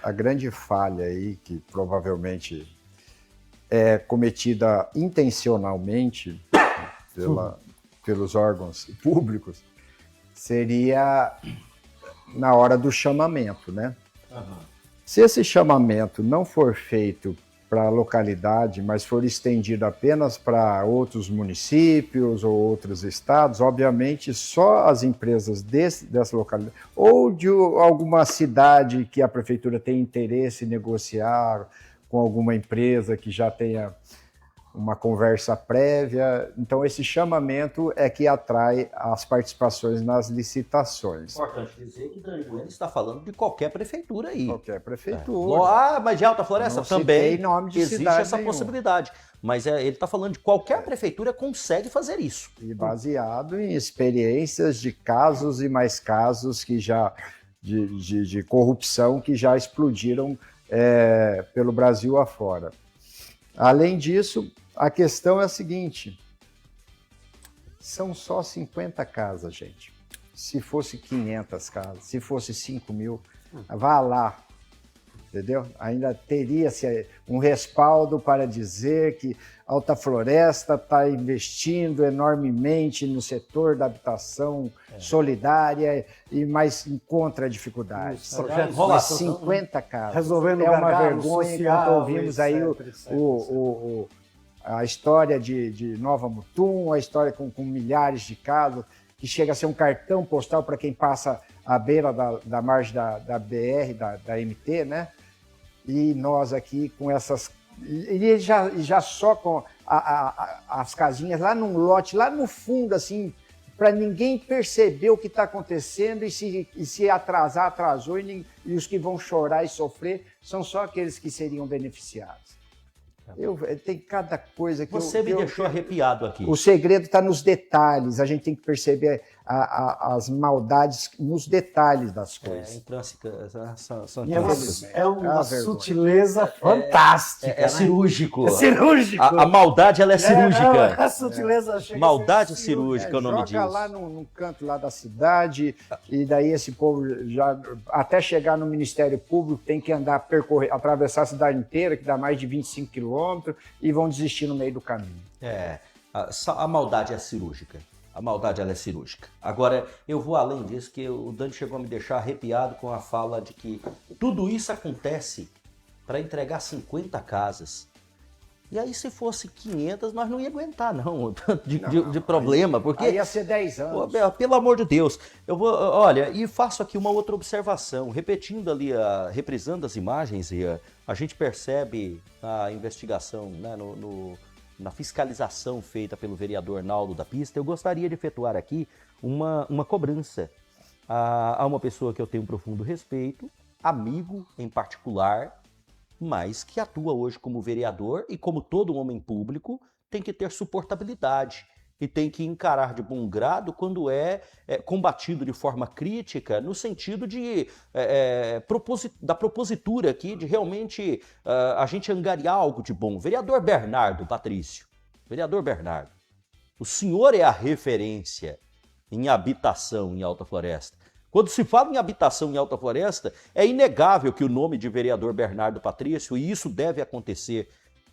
a grande falha aí, que provavelmente é cometida intencionalmente pelos órgãos públicos, seria na hora do chamamento, né? Se esse chamamento não for feito para a localidade, mas for estendido apenas para outros municípios ou outros estados, obviamente só as empresas dessa localidade, ou de alguma cidade que a prefeitura tem interesse em negociar com alguma empresa que já tenha uma conversa prévia. Então, esse chamamento é que atrai as participações nas licitações. Importante dizer que Dani Bueno está falando de qualquer prefeitura aí. Qualquer prefeitura. Ah, mas de Alta Floresta Não também nome de existe cidade essa nenhuma. possibilidade. Mas ele está falando de qualquer prefeitura consegue fazer isso. E baseado em experiências de casos e mais casos que já de corrupção que já explodiram pelo Brasil afora. Além disso, a questão é a seguinte: são só 50 casas, gente. Se fosse 500 casas, se fosse 5 mil, vá lá, entendeu? Ainda teria-se um respaldo para dizer que Alta Floresta está investindo enormemente no setor da habitação solidária, mas encontra dificuldades. Mas 50 casas. Resolvendo é uma gargalo vergonha social, enquanto ouvimos aí etc. a história de Nova Mutum, a história com milhares de casas, que chega a ser um cartão postal para quem passa à beira da margem da BR, da MT, né? E nós aqui com essas... E já só com as casinhas lá num lote, lá no fundo, assim, para ninguém perceber o que está acontecendo, e se atrasar, atrasou, e os que vão chorar e sofrer são só aqueles que seriam beneficiados. Tem cada coisa que Você me deixou arrepiado aqui. O segredo está nos detalhes, a gente tem que perceber as maldades nos detalhes das coisas. É uma sutileza fantástica. É cirúrgico. É cirúrgico. A maldade, ela é cirúrgica. A sutileza chega Maldade cirúrgica é o nome disso. Joga lá num canto lá da cidade, e daí esse povo já, até chegar no Ministério Público, tem que atravessar a cidade inteira, que dá mais de 25 quilômetros, e vão desistir no meio do caminho. A maldade é cirúrgica. A maldade, ela é cirúrgica. Agora, eu vou além disso, que o Dani chegou a me deixar arrepiado com a fala de que tudo isso acontece para entregar 50 casas. E aí, se fosse 500, nós não ia aguentar, não, de problema, porque... Aí ia ser 10 anos. Pelo amor de Deus. Olha, e faço aqui uma outra observação. Repetindo ali, reprisando as imagens, a gente percebe a investigação, né, na fiscalização feita pelo vereador Naldo da Pista. Eu gostaria de efetuar aqui uma cobrança a uma pessoa que eu tenho um profundo respeito, amigo em particular, mas que atua hoje como vereador e, como todo homem público, tem que ter suportabilidade e tem que encarar de bom grado quando é combatido de forma crítica, no sentido da propositura aqui, de realmente a gente angariar algo de bom. Vereador Bernardo Patrício, vereador Bernardo, o senhor é a referência em habitação em Alta Floresta. Quando se fala em habitação em Alta Floresta, é inegável que o nome de vereador Bernardo Patrício, e isso deve acontecer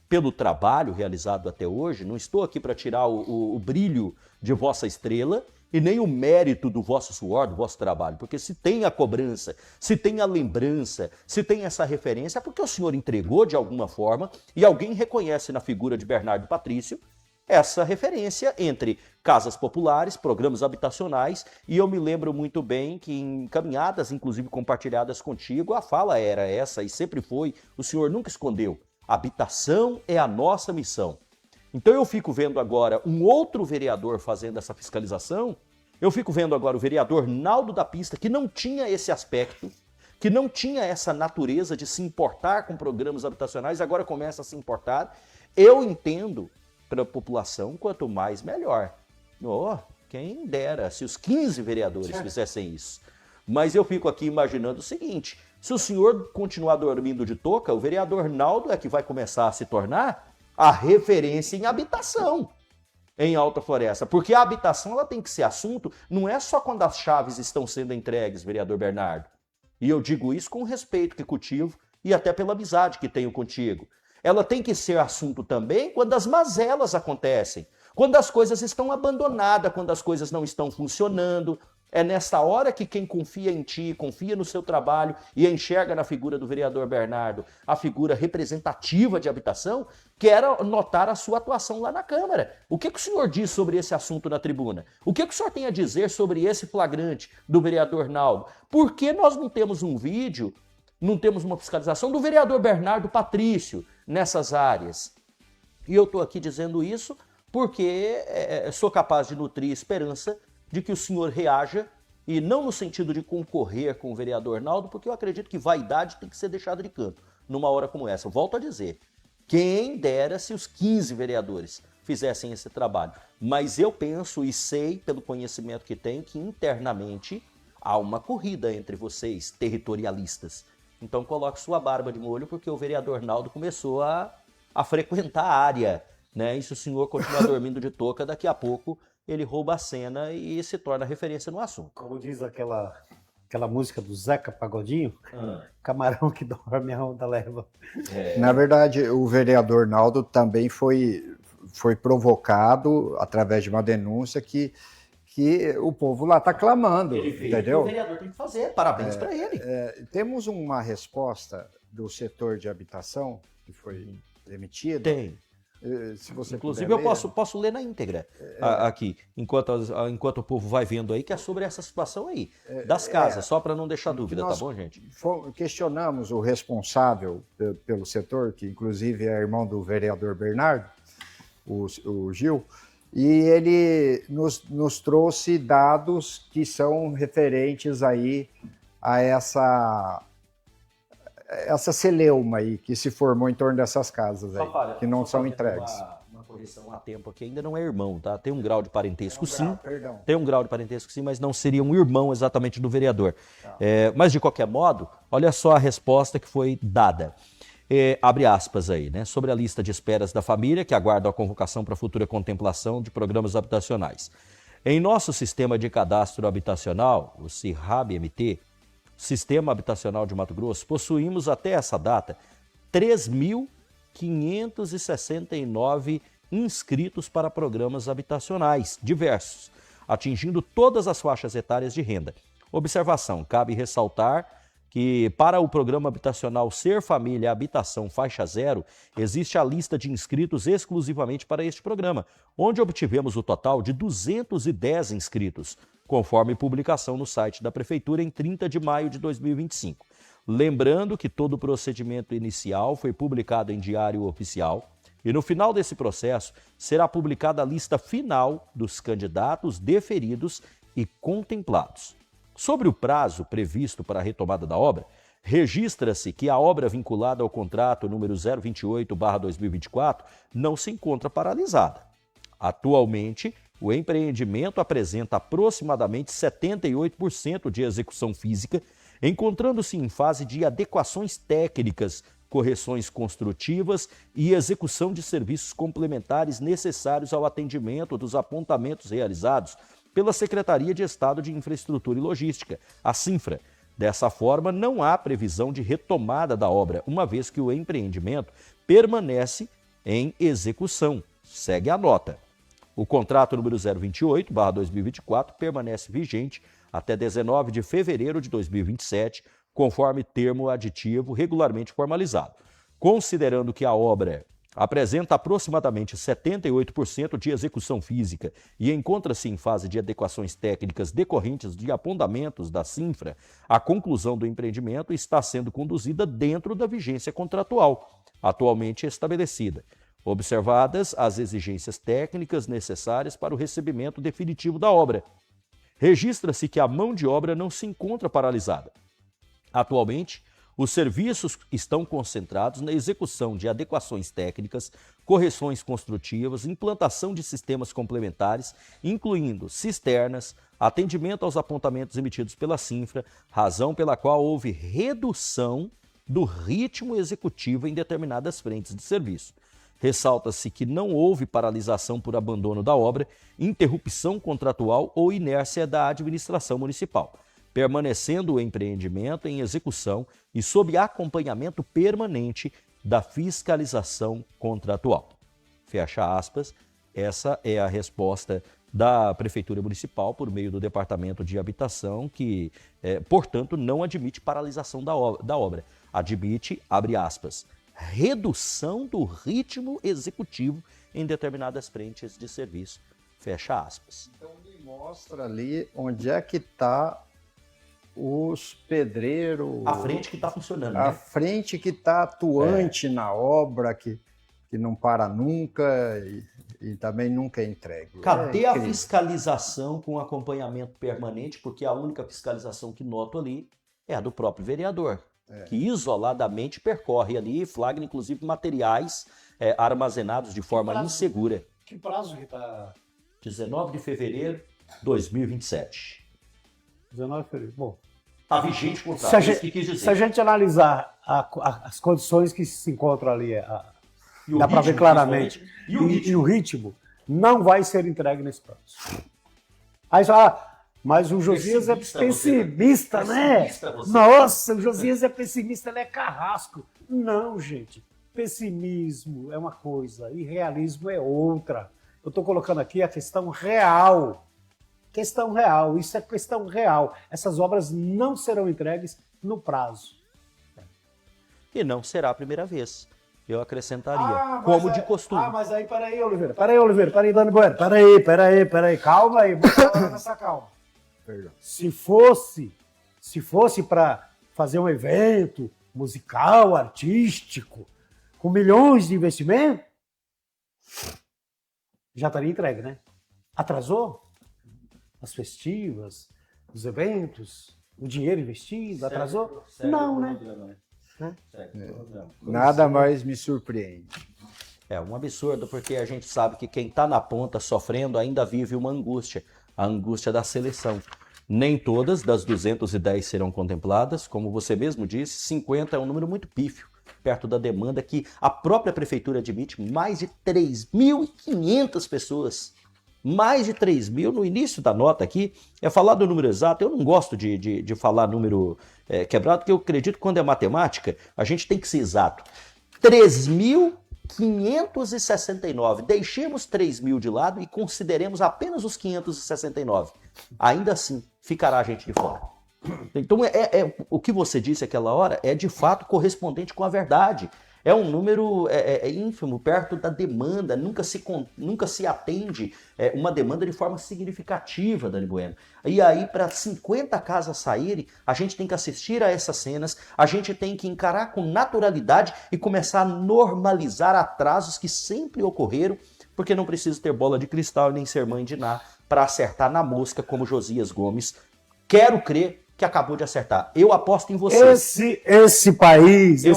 pelo trabalho realizado até hoje, não estou aqui para tirar o brilho de vossa estrela e nem o mérito do vosso suor, do vosso trabalho, porque se tem a cobrança, se tem a lembrança, se tem essa referência, é porque o senhor entregou de alguma forma e alguém reconhece na figura de Bernardo Patrício essa referência entre casas populares, programas habitacionais, e eu me lembro muito bem que em caminhadas, inclusive compartilhadas contigo, a fala era essa e sempre foi, o senhor nunca escondeu, habitação é a nossa missão. Então eu fico vendo agora um outro vereador fazendo essa fiscalização, eu fico vendo agora o vereador Naldo da Pista, que não tinha esse aspecto, que não tinha essa natureza de se importar com programas habitacionais, agora começa a se importar. Eu entendo para a população, quanto mais melhor. Oh, quem dera se os 15 vereadores fizessem isso. Mas eu fico aqui imaginando o seguinte, se o senhor continuar dormindo de touca, o vereador Naldo é que vai começar a se tornar a referência em habitação em Alta Floresta. Porque a habitação ela tem que ser assunto, não é só quando as chaves estão sendo entregues, vereador Bernardo. E eu digo isso com o respeito que cultivo e até pela amizade que tenho contigo. Ela tem que ser assunto também quando as mazelas acontecem, quando as coisas estão abandonadas, quando as coisas não estão funcionando. É nessa hora que quem confia em ti, confia no seu trabalho e enxerga na figura do vereador Bernardo a figura representativa de habitação, quer notar a sua atuação lá na Câmara. O que o senhor diz sobre esse assunto na tribuna? O que o senhor tem a dizer sobre esse flagrante do vereador Naldo? Por que nós não temos um vídeo, não temos uma fiscalização do vereador Bernardo Patrício nessas áreas? E eu estou aqui dizendo isso porque sou capaz de nutrir esperança de que o senhor reaja, e não no sentido de concorrer com o vereador Naldo, porque eu acredito que vaidade tem que ser deixada de canto numa hora como essa. Eu volto a dizer, quem dera se os 15 vereadores fizessem esse trabalho. Mas eu penso e sei, pelo conhecimento que tenho, que internamente há uma corrida entre vocês, territorialistas. Então coloque sua barba de molho, porque o vereador Naldo começou a frequentar a área, né? E se o senhor continuar dormindo de touca, daqui a pouco ele rouba a cena e se torna referência no assunto. Como diz aquela música do Zeca Pagodinho, camarão que dorme a onda leva. Na verdade, o vereador Naldo também foi provocado através de uma denúncia que o povo lá está clamando, entendeu? O vereador tem que fazer, parabéns para ele. Temos uma resposta do setor de habitação que foi emitida. Tem. Se você Inclusive eu posso ler na íntegra aqui, enquanto o povo vai vendo aí, que é sobre essa situação aí, das casas, só para não deixar dúvida, tá bom, gente? Questionamos o responsável pelo setor, que inclusive é irmão do vereador Bernardo, o Gil, e ele nos trouxe dados que são referentes aí a essa celeuma aí que se formou em torno dessas casas aí, que não são entregues. Uma correção a tempo aqui, ainda não é irmão, tá? Tem um grau de parentesco sim, perdão. Tem um grau de parentesco sim, mas não seria um irmão exatamente do vereador. Mas de qualquer modo, olha só a resposta que foi dada. Abre aspas aí, né? Sobre a lista de esperas da família, que aguarda a convocação para futura contemplação de programas habitacionais. Em nosso sistema de cadastro habitacional, o CIRHAB-MT, Sistema Habitacional de Mato Grosso, possuímos até essa data 3.569 inscritos para programas habitacionais diversos, atingindo todas as faixas etárias de renda. Observação, cabe ressaltar que para o programa habitacional Ser Família Habitação Faixa Zero, existe a lista de inscritos exclusivamente para este programa, onde obtivemos o total de 210 inscritos, conforme publicação no site da Prefeitura em 30 de maio de 2025. Lembrando que todo o procedimento inicial foi publicado em Diário Oficial e no final desse processo será publicada a lista final dos candidatos deferidos e contemplados. Sobre o prazo previsto para a retomada da obra, registra-se que a obra vinculada ao contrato número 028/2024 não se encontra paralisada. Atualmente, o empreendimento apresenta aproximadamente 78% de execução física, encontrando-se em fase de adequações técnicas, correções construtivas e execução de serviços complementares necessários ao atendimento dos apontamentos realizados pela Secretaria de Estado de Infraestrutura e Logística, a SINFRA. Dessa forma, não há previsão de retomada da obra, uma vez que o empreendimento permanece em execução. Segue a nota. O contrato número 028/2024 permanece vigente até 19 de fevereiro de 2027, conforme termo aditivo regularmente formalizado. Considerando que a obra apresenta aproximadamente 78% de execução física e encontra-se em fase de adequações técnicas decorrentes de apontamentos da Cinfra, a conclusão do empreendimento está sendo conduzida dentro da vigência contratual, atualmente estabelecida, observadas as exigências técnicas necessárias para o recebimento definitivo da obra. Registra-se que a mão de obra não se encontra paralisada. Atualmente, os serviços estão concentrados na execução de adequações técnicas, correções construtivas, implantação de sistemas complementares, incluindo cisternas, atendimento aos apontamentos emitidos pela Cinfra, razão pela qual houve redução do ritmo executivo em determinadas frentes de serviço. Ressalta-se que não houve paralisação por abandono da obra, interrupção contratual ou inércia da administração municipal, permanecendo o empreendimento em execução e sob acompanhamento permanente da fiscalização contratual. Fecha aspas, essa é a resposta da Prefeitura Municipal por meio do Departamento de Habitação, que, portanto, não admite paralisação da obra. Admite, abre aspas, redução do ritmo executivo em determinadas frentes de serviço, fecha aspas. Então me mostra ali onde é que está os pedreiros... A frente que está funcionando, A né? frente que está atuante na obra, que não para nunca e também nunca é entregue. Cadê a incrível. fiscalização com acompanhamento permanente? Porque a única fiscalização que noto ali é a do próprio vereador, que isoladamente percorre ali e flagra, inclusive, materiais armazenados de forma insegura. Que prazo que está? 19 de fevereiro de 2027. 19 de fevereiro. Bom, Está vigente o contrato, se a, é isso gente, que quis dizer. se a gente analisar as condições que se encontram ali, E o dá para ver ritmo, claramente, principalmente. e o ritmo não vai ser entregue nesse prazo. Aí você fala, mas o Josias é pessimista, né? Pessimista você. Nossa, o Josias é pessimista, ele é carrasco. Não, gente. Pessimismo é uma coisa e realismo é outra. Eu estou colocando aqui a questão real. Questão real, isso é questão real. Essas obras não serão entregues no prazo. E não será a primeira vez. Eu acrescentaria, como de costume. Mas aí, peraí, Oliveira, peraí, Dani Bueno, peraí, calma aí, vou falar nessa calma. Perdão. Se fosse para fazer um evento musical, artístico, com milhões de investimento, já estaria entregue, né? Atrasou? As festivas, os eventos, o dinheiro investido, atrasou? Não, né? Nada mais me surpreende. É um absurdo, porque a gente sabe que quem está na ponta sofrendo ainda vive uma angústia, a angústia da seleção. Nem todas das 210 serão contempladas, como você mesmo disse, 50 é um número muito pífio, perto da demanda que a própria prefeitura admite, mais de 3.500 pessoas. Mais de 3 mil, no início da nota aqui, é falar do número exato. Eu não gosto de falar número quebrado, porque eu acredito que quando é matemática, a gente tem que ser exato. 3.569. Deixemos 3 mil de lado e consideremos apenas os 569. Ainda assim, ficará a gente de fora. Então, o que você disse aquela hora é de fato correspondente com a verdade. É um número ínfimo, perto da demanda, nunca se atende uma demanda de forma significativa, Dani Bueno. E aí, para 50 casas saírem, a gente tem que assistir a essas cenas, a gente tem que encarar com naturalidade e começar a normalizar atrasos que sempre ocorreram, porque não precisa ter bola de cristal e nem ser mãe de Ná para acertar na mosca como Josias Gomes. Quero crer que acabou de acertar. Eu aposto em você. Esse país e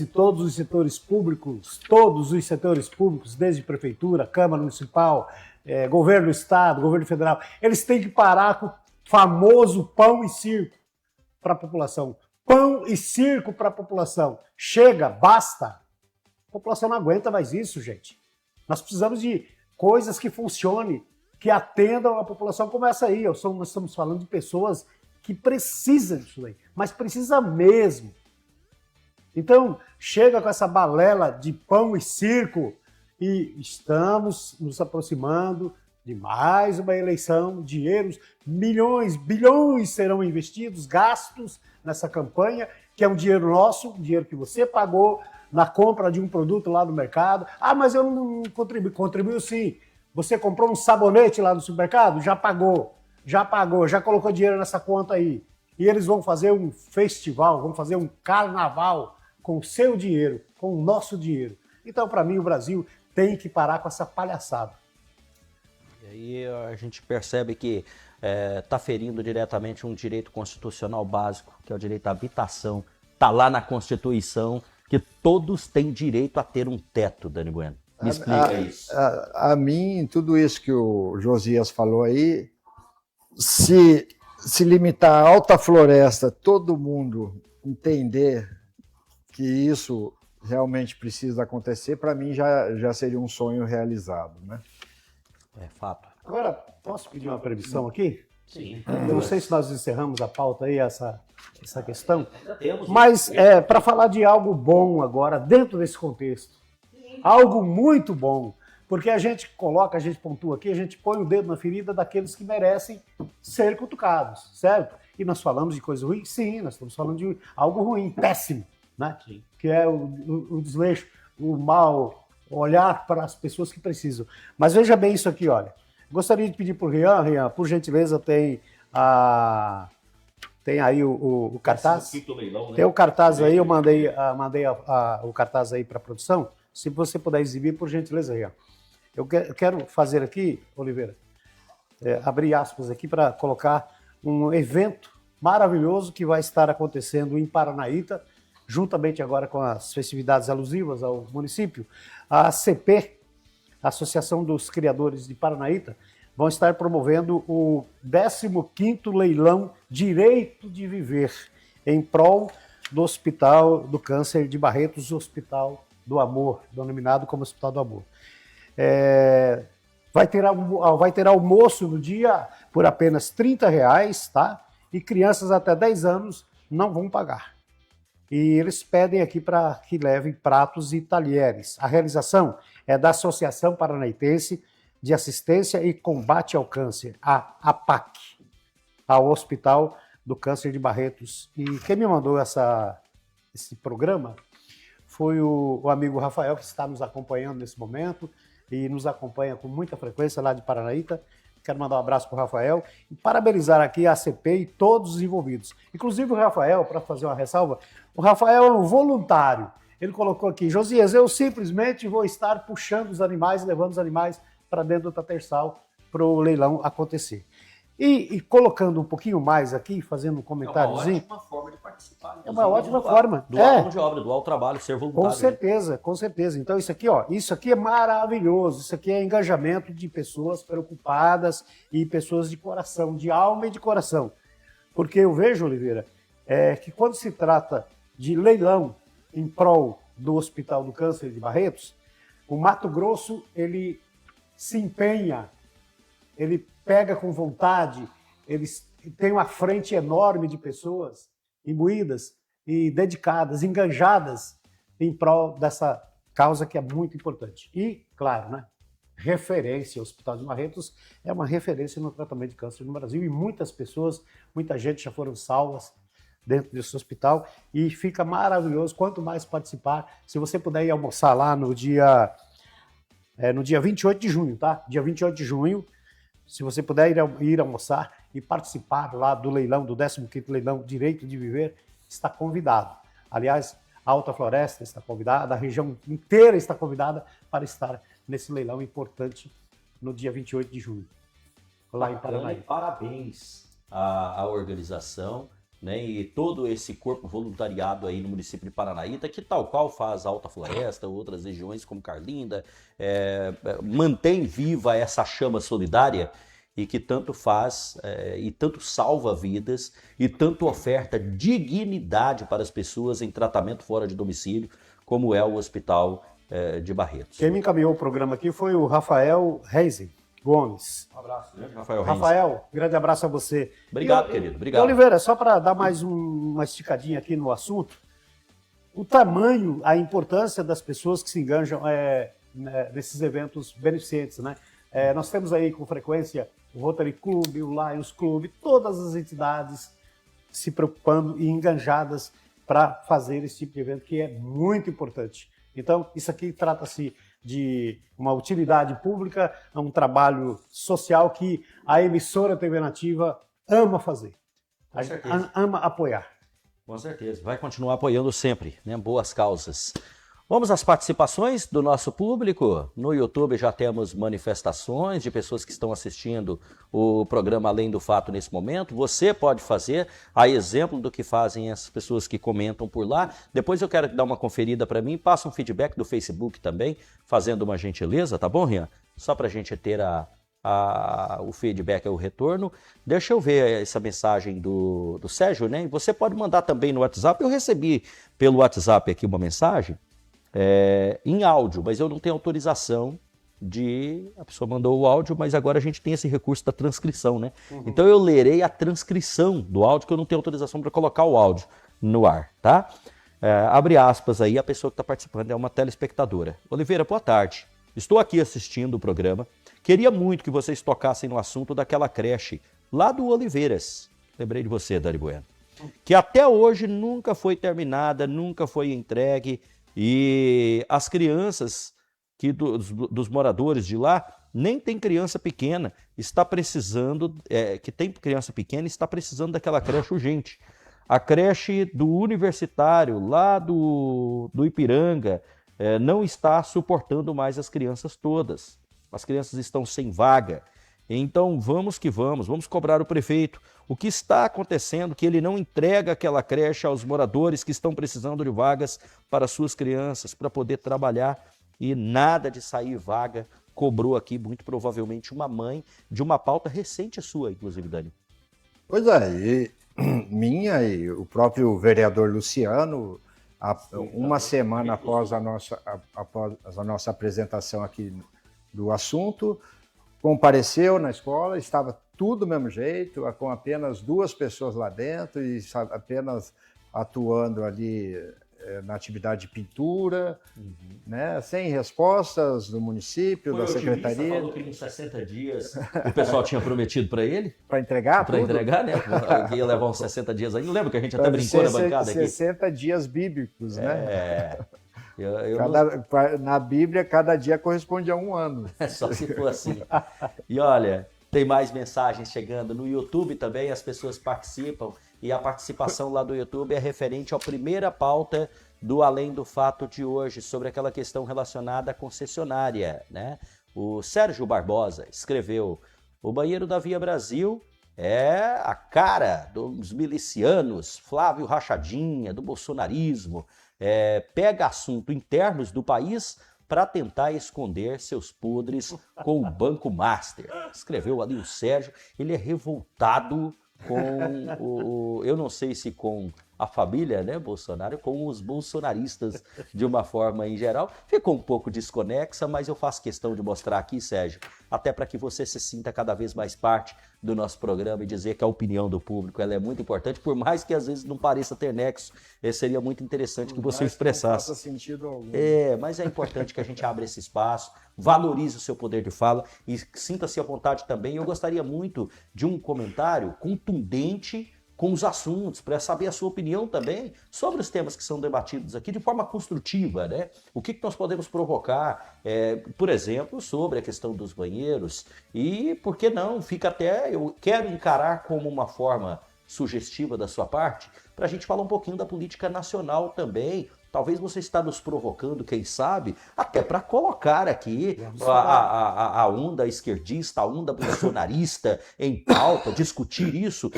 todos os setores públicos, desde prefeitura, Câmara Municipal, governo do Estado, governo federal, eles têm que parar com o famoso pão e circo para a população. Pão e circo para a população. Chega, basta. A população não aguenta mais isso, gente. Nós precisamos de coisas que funcionem, que atendam a população como essa aí. Nós estamos falando de pessoas que precisam disso aí, mas precisa mesmo. Então, chega com essa balela de pão e circo e estamos nos aproximando de mais uma eleição, dinheiros, milhões, bilhões serão investidos, gastos nessa campanha, que é um dinheiro nosso, um dinheiro que você pagou, na compra de um produto lá no mercado. Ah, mas eu não contribuí. Contribuiu sim. Você comprou um sabonete lá no supermercado? Já pagou, já colocou dinheiro nessa conta aí. E eles vão fazer um festival, vão fazer um carnaval com o seu dinheiro, com o nosso dinheiro. Então, para mim, o Brasil tem que parar com essa palhaçada. E aí a gente percebe que está ferindo diretamente um direito constitucional básico, que é o direito à habitação. Está lá na Constituição que todos têm direito a ter um teto, Dani Bueno. Me explica isso. A mim, tudo isso que o Josias falou aí, se limitar à alta floresta, todo mundo entender que isso realmente precisa acontecer, para mim já seria um sonho realizado, né? É fato. Agora, posso pedir uma previsão aqui? Sim. Eu não sei se nós encerramos a pauta aí, essa questão, Temos mas para falar de algo bom agora, dentro desse contexto. Algo muito bom, porque a gente pontua aqui, a gente põe o dedo na ferida daqueles que merecem ser cutucados, certo? E nós falamos de coisa ruim? Sim, nós estamos falando de algo ruim, péssimo, né? Sim. Que é o desleixo, o mal olhar para as pessoas que precisam. Mas veja bem isso aqui, olha. Gostaria de pedir para o Rian, por gentileza, tem aí o cartaz. Tem o cartaz aí, eu mandei o cartaz aí para a produção. Se você puder exibir, por gentileza, Rian. Eu quero fazer aqui, Oliveira, abrir aspas aqui para colocar um evento maravilhoso que vai estar acontecendo em Paranaíta, juntamente agora com as festividades alusivas ao município. A ACP, a Associação dos Criadores de Paranaíta, vão estar promovendo o 15º leilão Direito de Viver, em prol do Hospital do Câncer de Barretos, Hospital do Amor, denominado como Hospital do Amor. Vai ter almoço no dia por apenas R$30, tá? E crianças até 10 anos não vão pagar. E eles pedem aqui para que levem pratos e talheres. A realização é da Associação Paranaitense de Assistência e Combate ao Câncer, a APAC, ao Hospital do Câncer de Barretos. E quem me mandou esse programa foi o amigo Rafael, que está nos acompanhando nesse momento e nos acompanha com muita frequência lá de Paranaíta. Quero mandar um abraço para o Rafael e parabenizar aqui a ACP e todos os envolvidos. Inclusive o Rafael, para fazer uma ressalva, o Rafael é um voluntário. Ele colocou aqui: Josias, eu simplesmente vou estar puxando os animais, levando os animais para dentro do Tatersal para o leilão acontecer. E colocando um pouquinho mais aqui, fazendo um comentáriozinho. É uma ótima forma de participar. É uma ótima forma. Doar mão de obra, doar o trabalho, ser voluntário. Com certeza, com certeza. Então isso aqui é maravilhoso. Isso aqui é engajamento de pessoas preocupadas e pessoas de coração, de alma e de coração. Porque eu vejo, Oliveira, que quando se trata de leilão em prol do Hospital do Câncer de Barretos, o Mato Grosso, ele se empenha, ele pega com vontade, eles têm uma frente enorme de pessoas imbuídas e dedicadas, engajadas em prol dessa causa que é muito importante. E, claro, né, referência, o Hospital de Barretos é uma referência no tratamento de câncer no Brasil e muitas pessoas, muita gente já foram salvas dentro desse hospital e fica maravilhoso. Quanto mais participar, se você puder ir almoçar lá no dia 28 de junho, tá? Dia 28 de junho, se você puder ir almoçar e participar lá do leilão, do 15º leilão Direito de Viver, está convidado. Aliás, a Alta Floresta está convidada, a região inteira está convidada para estar nesse leilão importante no dia 28 de junho, lá em Paranaíba. Parabéns à organização, né, e todo esse corpo voluntariado aí no município de Paranaíta, que tal qual faz a Alta Floresta, outras regiões como Carlinda, mantém viva essa chama solidária e que tanto faz e tanto salva vidas e tanto oferta dignidade para as pessoas em tratamento fora de domicílio, como é o Hospital de Barretos. Quem me encaminhou o programa aqui foi o Rafael Reisen Gomes. Um abraço, né, Rafael. Rafael, grande abraço a você. Obrigado, querido. Obrigado. Oliveira, só para dar mais uma esticadinha aqui no assunto, o tamanho, a importância das pessoas que se engajam nesses eventos beneficentes, né? Nós temos aí com frequência o Rotary Club, o Lions Club, todas as entidades se preocupando e engajadas para fazer esse tipo de evento que é muito importante. Então, isso aqui trata-se de uma utilidade pública, é um trabalho social que a emissora TV Nativa ama fazer, ama apoiar. Com certeza, vai continuar apoiando sempre, né? Boas causas. Vamos às participações do nosso público. No YouTube já temos manifestações de pessoas que estão assistindo o programa Além do Fato nesse momento. Você pode fazer, a exemplo do que fazem as pessoas que comentam por lá. Depois eu quero dar uma conferida para mim, passa um feedback do Facebook também, fazendo uma gentileza, tá bom, Rian? Só para a gente ter o feedback, o retorno. Deixa eu ver essa mensagem do Sérgio, né? Você pode mandar também no WhatsApp. Eu recebi pelo WhatsApp aqui uma mensagem em áudio, mas eu não tenho autorização a pessoa mandou o áudio, mas agora a gente tem esse recurso da transcrição, né? Então eu lerei a transcrição do áudio, que eu não tenho autorização para colocar o áudio no ar, tá? Abre aspas aí, a pessoa que está participando é uma telespectadora. Oliveira, boa tarde. Estou aqui assistindo o programa. Queria muito que vocês tocassem no assunto daquela creche lá do Oliveiras. Lembrei de você, Dari Bueno. Que até hoje nunca foi terminada, nunca foi entregue. E as crianças dos moradores de lá, nem tem criança pequena, está precisando daquela creche urgente. A creche do Universitário, lá do Ipiranga, não está suportando mais as crianças todas. As crianças estão sem vaga. Então vamos que vamos cobrar o prefeito. O que está acontecendo que ele não entrega aquela creche aos moradores que estão precisando de vagas para suas crianças, para poder trabalhar, e nada de sair vaga. Cobrou aqui, muito provavelmente, uma mãe de uma pauta recente sua, inclusive, Dani. Pois é, minha e o próprio vereador Luciano, uma semana após a nossa apresentação aqui do assunto, compareceu na escola, estava tudo do mesmo jeito, com apenas 2 pessoas lá dentro e apenas atuando ali na atividade de pintura, né? Sem respostas do município, da secretaria. Falou que em 60 dias o pessoal tinha prometido para ele. Para entregar Para entregar, né? Que ia levar uns 60 dias aí. Não lembro que a gente até brincou na bancada aqui. 60 dias bíblicos, né? Na Bíblia, cada dia corresponde a 1 ano. Só se for assim. E olha, tem mais mensagens chegando no YouTube também, as pessoas participam. E a participação lá do YouTube é referente à primeira pauta do Além do Fato de hoje, sobre aquela questão relacionada à concessionária, né? O Sérgio Barbosa escreveu: o banheiro da Via Brasil é a cara dos milicianos, Flávio Rachadinha, do bolsonarismo, pega assuntos internos do país para tentar esconder seus podres com o Banco Master. Escreveu ali o Sérgio, ele é revoltado com eu não sei se com a família, né, Bolsonaro, com os bolsonaristas de uma forma em geral. Ficou um pouco desconexa, mas eu faço questão de mostrar aqui, Sérgio, até para que você se sinta cada vez mais parte do nosso programa e dizer que a opinião do público ela é muito importante, por mais que às vezes não pareça ter nexo, seria muito interessante que você expressasse. Não faça sentido algum. Mas é importante que a gente abra esse espaço, valorize o seu poder de fala e sinta-se à vontade também. Eu gostaria muito de um comentário contundente com os assuntos, para saber a sua opinião também sobre os temas que são debatidos aqui de forma construtiva, né? O que nós podemos provocar, por exemplo, sobre a questão dos banheiros e, por que não, eu quero encarar como uma forma sugestiva da sua parte, para a gente falar um pouquinho da política nacional também. Talvez você está nos provocando, quem sabe, até para colocar aqui a onda esquerdista, a onda bolsonarista em pauta, discutir isso.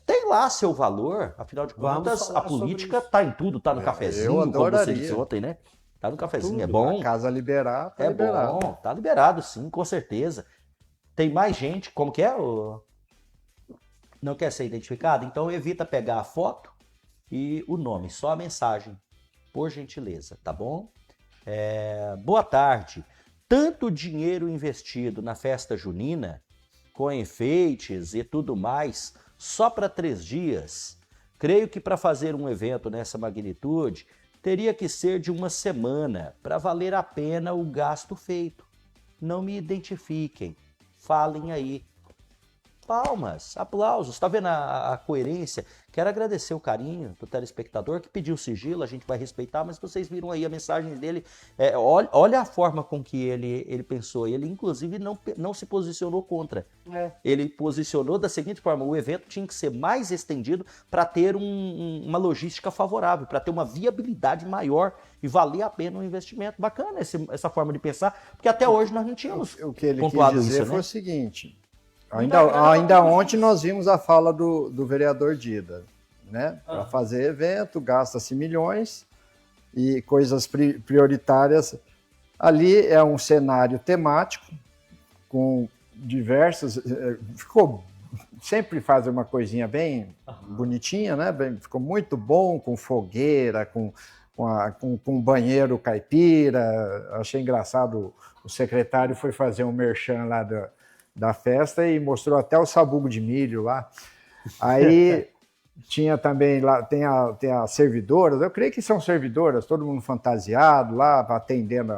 Tem lá seu valor, afinal de contas, a política está em tudo, está no cafezinho, como você disse ontem, né? Está no cafezinho, tudo, é bom. A casa liberar, tá liberado. Bom, tá liberado sim, com certeza. Tem mais gente, como que é? Não quer ser identificado? Então evita pegar a foto e o nome, só a mensagem. Por gentileza, tá bom? Boa tarde. Tanto dinheiro investido na festa junina, com enfeites e tudo mais, só para 3 dias. Creio que para fazer um evento nessa magnitude, teria que ser de 1 semana, para valer a pena o gasto feito. Não me identifiquem. Falem aí. palmas, aplausos. Tá vendo a coerência? Quero agradecer o carinho do telespectador que pediu sigilo, a gente vai respeitar, mas vocês viram aí a mensagem dele. Olha a forma com que ele pensou. Ele, inclusive, não se posicionou contra. Ele posicionou da seguinte forma: o evento tinha que ser mais estendido para ter uma logística favorável, para ter uma viabilidade maior e valer a pena o investimento. Bacana essa forma de pensar, porque até hoje nós não tínhamos O que ele quis pontuado dizer isso, foi né? o seguinte: ainda ontem nós vimos a fala do vereador Dida, né? Para fazer evento, gasta-se milhões e coisas prioritárias. Ali é um cenário temático com diversas. Sempre faz uma coisinha bem bonitinha, né? Ficou muito bom, com fogueira, com banheiro caipira. Achei engraçado, o secretário foi fazer um merchan lá da festa e mostrou até o sabugo de milho lá. Aí tinha também lá, tem as servidoras, eu creio que são servidoras, todo mundo fantasiado lá, atendendo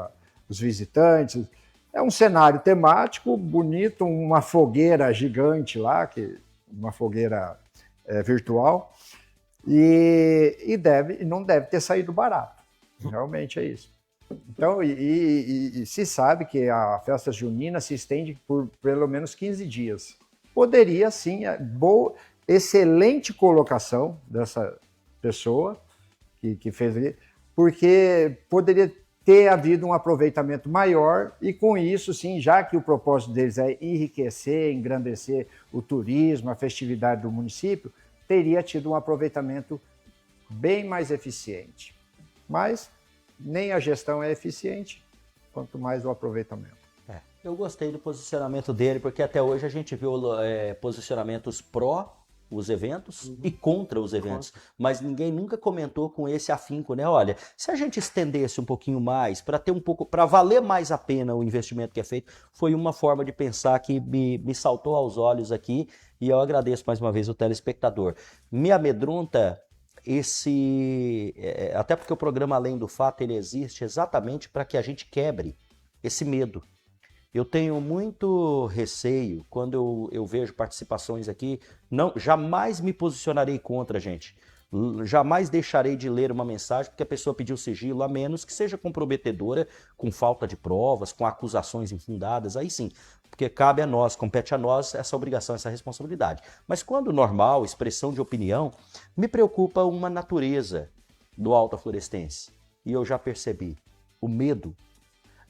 os visitantes. É um cenário temático bonito, uma fogueira gigante lá, uma fogueira virtual, e não deve ter saído barato. Realmente é isso. Então, e se sabe que a festa junina se estende por pelo menos 15 dias. Poderia, sim, excelente colocação dessa pessoa que fez ali, porque poderia ter havido um aproveitamento maior e com isso, sim, já que o propósito deles é enriquecer, engrandecer o turismo, a festividade do município, teria tido um aproveitamento bem mais eficiente. Mas nem a gestão é eficiente, quanto mais o aproveitamento. Eu gostei do posicionamento dele, porque até hoje a gente viu posicionamentos pró os eventos e contra os eventos, mas ninguém nunca comentou com esse afinco, né? Olha, se a gente estendesse um pouquinho mais, para valer mais a pena o investimento que é feito, foi uma forma de pensar que me saltou aos olhos aqui, e eu agradeço mais uma vez o telespectador. Me amedronta até porque o programa Além do Fato, ele existe exatamente para que a gente quebre esse medo. Eu tenho muito receio quando eu vejo participações aqui. Jamais me posicionarei contra, gente. Jamais deixarei de ler uma mensagem porque a pessoa pediu sigilo, a menos que seja comprometedora, com falta de provas, com acusações infundadas. Aí sim, porque cabe a nós, compete a nós essa obrigação, essa responsabilidade. Mas quando normal, expressão de opinião, me preocupa uma natureza do Alta Florestense. E eu já percebi, o medo.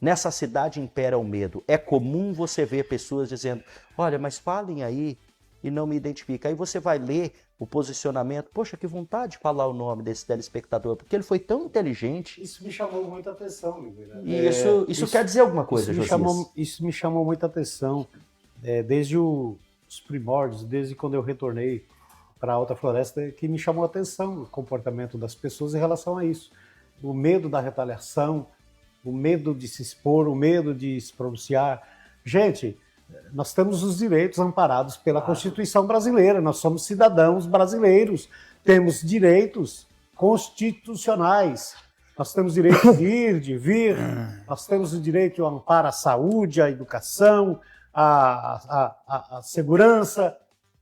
Nessa cidade impera o medo. É comum você ver pessoas dizendo: olha, mas falem aí, e não me identifica. Aí você vai ler o posicionamento. Poxa, que vontade de falar o nome desse telespectador, porque ele foi tão inteligente. Isso me chamou muita atenção, Miguel. E isso quer dizer alguma coisa, Josias? Isso me chamou muita atenção. Desde os primórdios, desde quando eu retornei para a Alta Floresta, que me chamou a atenção o comportamento das pessoas em relação a isso. O medo da retaliação, o medo de se expor, o medo de se pronunciar. Gente, nós temos os direitos amparados pela Constituição brasileira, nós somos cidadãos brasileiros, temos direitos constitucionais, nós temos direito de ir, de vir, nós temos o direito ao amparo à saúde, à educação, à segurança,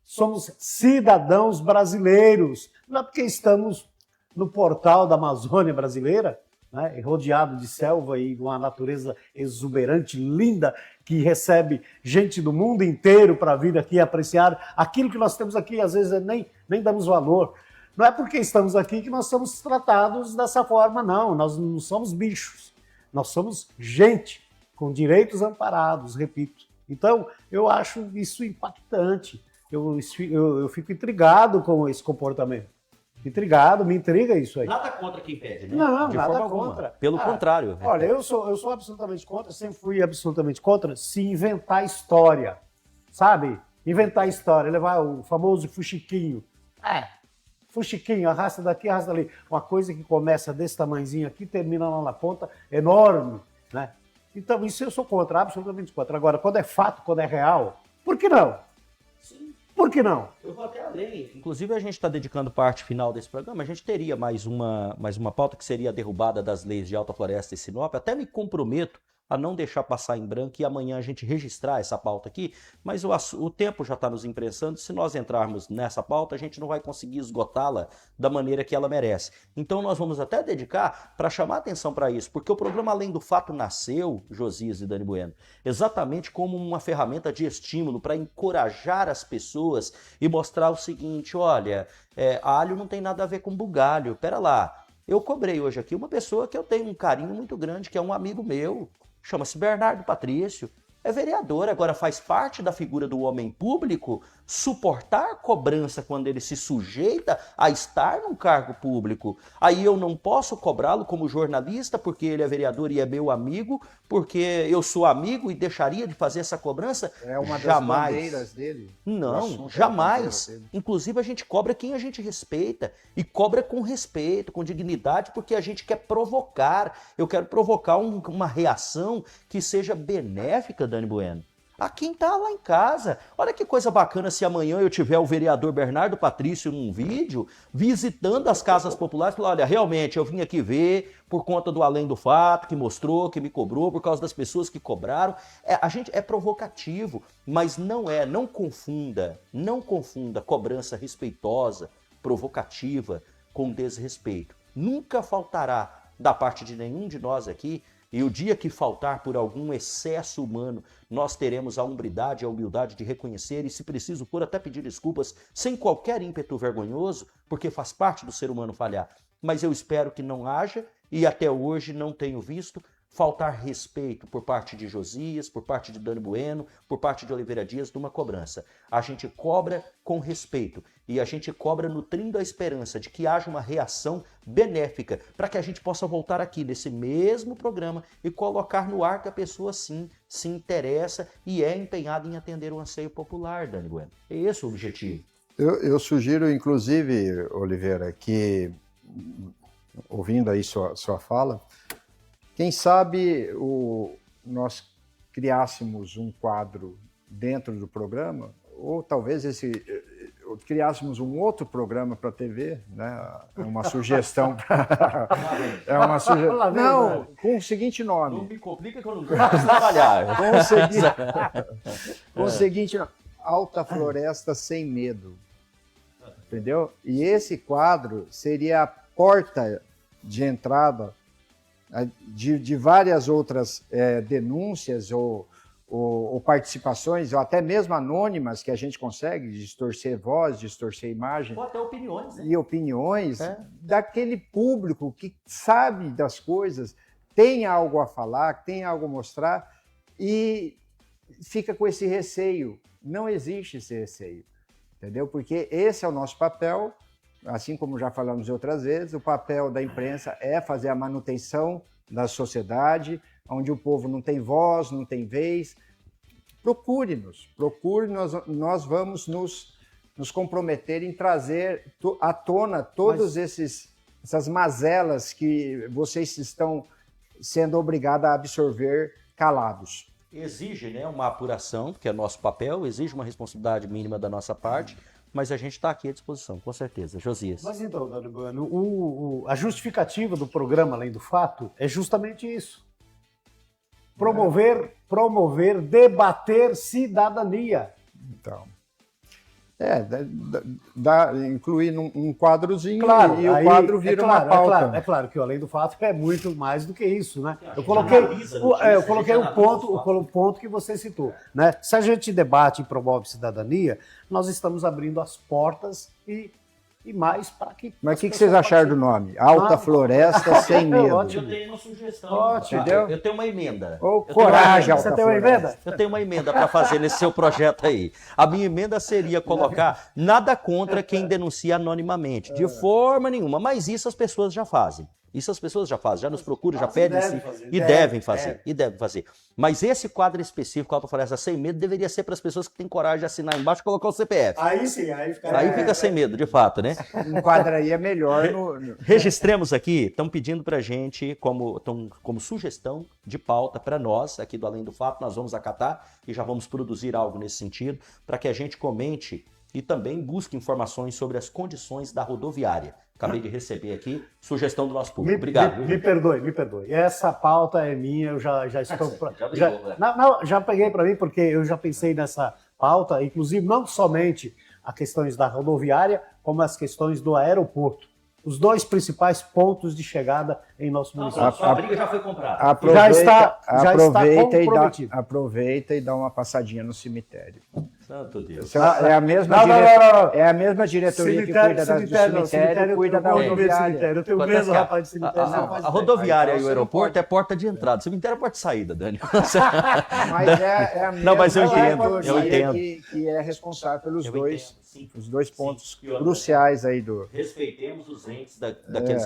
somos cidadãos brasileiros, não é porque estamos no portal da Amazônia brasileira, né, rodeado de selva e uma natureza exuberante, linda, que recebe gente do mundo inteiro para vir aqui apreciar aquilo que nós temos aqui, às vezes nem damos valor. Não é porque estamos aqui que nós somos tratados dessa forma, não. Nós não somos bichos, nós somos gente com direitos amparados, repito. Então, eu acho isso impactante, eu fico intrigado com esse comportamento. Intrigado, me intriga isso aí. Nada contra quem pede, né? Não, de nada forma contra. Alguma. Pelo contrário. Olha, eu sou absolutamente contra, sempre fui absolutamente contra se inventar história, sabe? Inventar história, levar o famoso fuxiquinho. Fuxiquinho, arrasta daqui, arrasta dali. Uma coisa que começa desse tamanhozinho aqui, termina lá na ponta, enorme, né? Então, isso eu sou contra, absolutamente contra. Agora, quando é fato, quando é real, por que não? Por que não? Eu vou até além. Inclusive, a gente está dedicando parte final desse programa. A gente teria mais uma pauta que seria a derrubada das leis de Alta Floresta e Sinop. Até me comprometo a não deixar passar em branco e amanhã a gente registrar essa pauta aqui, mas o tempo já está nos imprensando, se nós entrarmos nessa pauta, a gente não vai conseguir esgotá-la da maneira que ela merece. Então nós vamos até dedicar para chamar atenção para isso, porque o programa Além do Fato nasceu, Josias e Dani Bueno, exatamente como uma ferramenta de estímulo para encorajar as pessoas e mostrar o seguinte, olha, alho não tem nada a ver com bugalho, pera lá, eu cobrei hoje aqui uma pessoa que eu tenho um carinho muito grande, que é um amigo meu, chama-se Bernardo Patrício, é vereador, agora faz parte da figura do homem público suportar cobrança quando ele se sujeita a estar num cargo público. Aí eu não posso cobrá-lo como jornalista porque ele é vereador e é meu amigo, porque eu sou amigo e deixaria de fazer essa cobrança? É uma das jamais. bandeiras dele. Não, jamais. Inclusive a gente cobra quem a gente respeita e cobra com respeito, com dignidade, porque a gente quer provocar. Eu quero provocar uma reação que seja benéfica, Dani Bueno, a quem tá lá em casa. Olha que coisa bacana se amanhã eu tiver o vereador Bernardo Patrício num vídeo visitando as casas populares e falar, olha, realmente eu vim aqui ver por conta do Além do Fato, que mostrou, que me cobrou, por causa das pessoas que cobraram. A gente é provocativo, mas não confunda cobrança respeitosa, provocativa com desrespeito. Nunca faltará da parte de nenhum de nós aqui. E o dia que faltar por algum excesso humano, nós teremos a hombridade e a humildade de reconhecer e, se preciso for, até pedir desculpas, sem qualquer ímpeto vergonhoso, porque faz parte do ser humano falhar. Mas eu espero que não haja, e até hoje não tenho visto, faltar respeito por parte de Josias, por parte de Dani Bueno, por parte de Oliveira Dias, numa cobrança. A gente cobra com respeito e a gente cobra nutrindo a esperança de que haja uma reação benéfica para que a gente possa voltar aqui nesse mesmo programa e colocar no ar que a pessoa sim se interessa e é empenhada em atender o anseio popular, Dani Bueno. É esse o objetivo. Eu sugiro, inclusive, Oliveira, que, ouvindo aí sua fala, quem sabe nós criássemos um quadro dentro do programa, ou talvez criássemos um outro programa para a TV, né? É uma sugestão. Não, com o seguinte nome. Não me complica que eu não gosto de trabalhar. Com o seguinte nome, Alta Floresta Sem Medo. Entendeu? E esse quadro seria a porta de entrada de várias outras denúncias ou participações, ou até mesmo anônimas, que a gente consegue distorcer voz, distorcer imagem. Ou até opiniões, né? E opiniões daquele público que sabe das coisas, tem algo a falar, tem algo a mostrar e fica com esse receio. Não existe esse receio, entendeu? Porque esse é o nosso papel. Assim como já falamos outras vezes, o papel da imprensa é fazer a manutenção da sociedade, onde o povo não tem voz, não tem vez. Procure-nos, nós vamos nos comprometer em trazer à tona todas essas mazelas que vocês estão sendo obrigados a absorver calados. Exige, né, uma apuração, que é nosso papel, exige uma responsabilidade mínima da nossa parte, mas a gente está aqui à disposição, com certeza. Josias. Mas então, Dani Bueno, a justificativa do programa Além do Fato é justamente isso. Promover, debater cidadania. Então, incluir num quadrozinho, claro, e o quadro vira uma pauta. É claro que o Além do Fato é muito mais do que isso, né? Eu coloquei o ponto que você citou, né? Se a gente debate e promove cidadania, nós estamos abrindo as portas e mais para que... Mas o que vocês acharam do nome? Alta Floresta Sem Medo. Eu tenho uma sugestão. Ótimo. Eu tenho uma emenda. Coragem, Você tem uma emenda? Eu tenho uma emenda para fazer nesse seu projeto aí. A minha emenda seria colocar nada contra quem denuncia anonimamente, de forma nenhuma, mas isso as pessoas já fazem. Isso as pessoas já fazem, já nos procuram, já pedem e devem fazer. Mas esse quadro específico, Alta Floresta Sem Medo, deveria ser para as pessoas que têm coragem de assinar embaixo e colocar o CPF. Aí sim, aí fica sem medo, de fato, né? Um quadro aí é melhor. Registremos aqui, estão pedindo para a gente, como sugestão de pauta para nós, aqui do Além do Fato, nós vamos acatar e já vamos produzir algo nesse sentido, para que a gente comente e também busque informações sobre as condições da rodoviária. Acabei de receber aqui sugestão do nosso público. Obrigado. Me perdoe. Essa pauta é minha, eu já estou... já peguei para mim, porque eu já pensei nessa pauta, inclusive não somente as questões da rodoviária, como as questões do aeroporto. Os dois principais pontos de chegada em nosso município. A briga já foi comprada. Aproveita e dá uma passadinha no cemitério. Santo Deus. É a mesma diretoria que cuida do cemitério, cuida da rodoviária. Eu tenho medo, rapaz, de cemitério. A rodoviária e o aeroporto é porta de entrada. O cemitério é porta de saída, Dani. Mas é a mesma. Não, mas eu entendo. Que é responsável pelos dois pontos cruciais aí do... Respeitemos os entes daqueles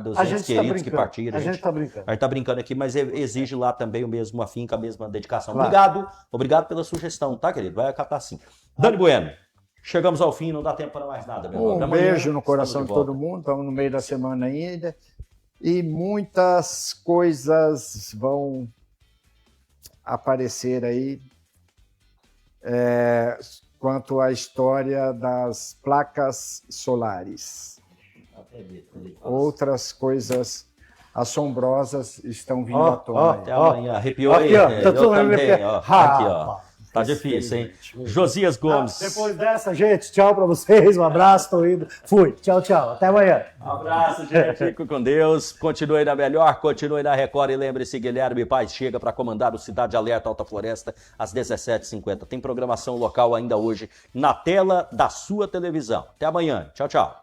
dos entes queridos que partiram. A gente está brincando. A gente está brincando aqui, mas exige lá também o mesmo afinco, a mesma dedicação. Claro. Obrigado pela sugestão, tá, querido? Vai acatar sim. Dani Bueno, chegamos ao fim, não dá tempo para mais nada. Um beijo no coração de todo mundo, estamos no meio da semana ainda, e muitas coisas vão aparecer aí quanto à história das placas solares. Outras coisas assombrosas estão vindo à tona. Até amanhã, arrepiou aí. Tá tudo aqui, ó. Tá difícil, hein? Josias Gomes. Depois dessa, gente, tchau pra vocês, um abraço, tô indo. Fui, tchau, até amanhã. Um abraço, gente, fico com Deus. Continue na melhor, continue na Record e lembre-se, Guilherme Paes chega para comandar o Cidade Alerta Alta Floresta às 17h50. Tem programação local ainda hoje na tela da sua televisão. Até amanhã, tchau.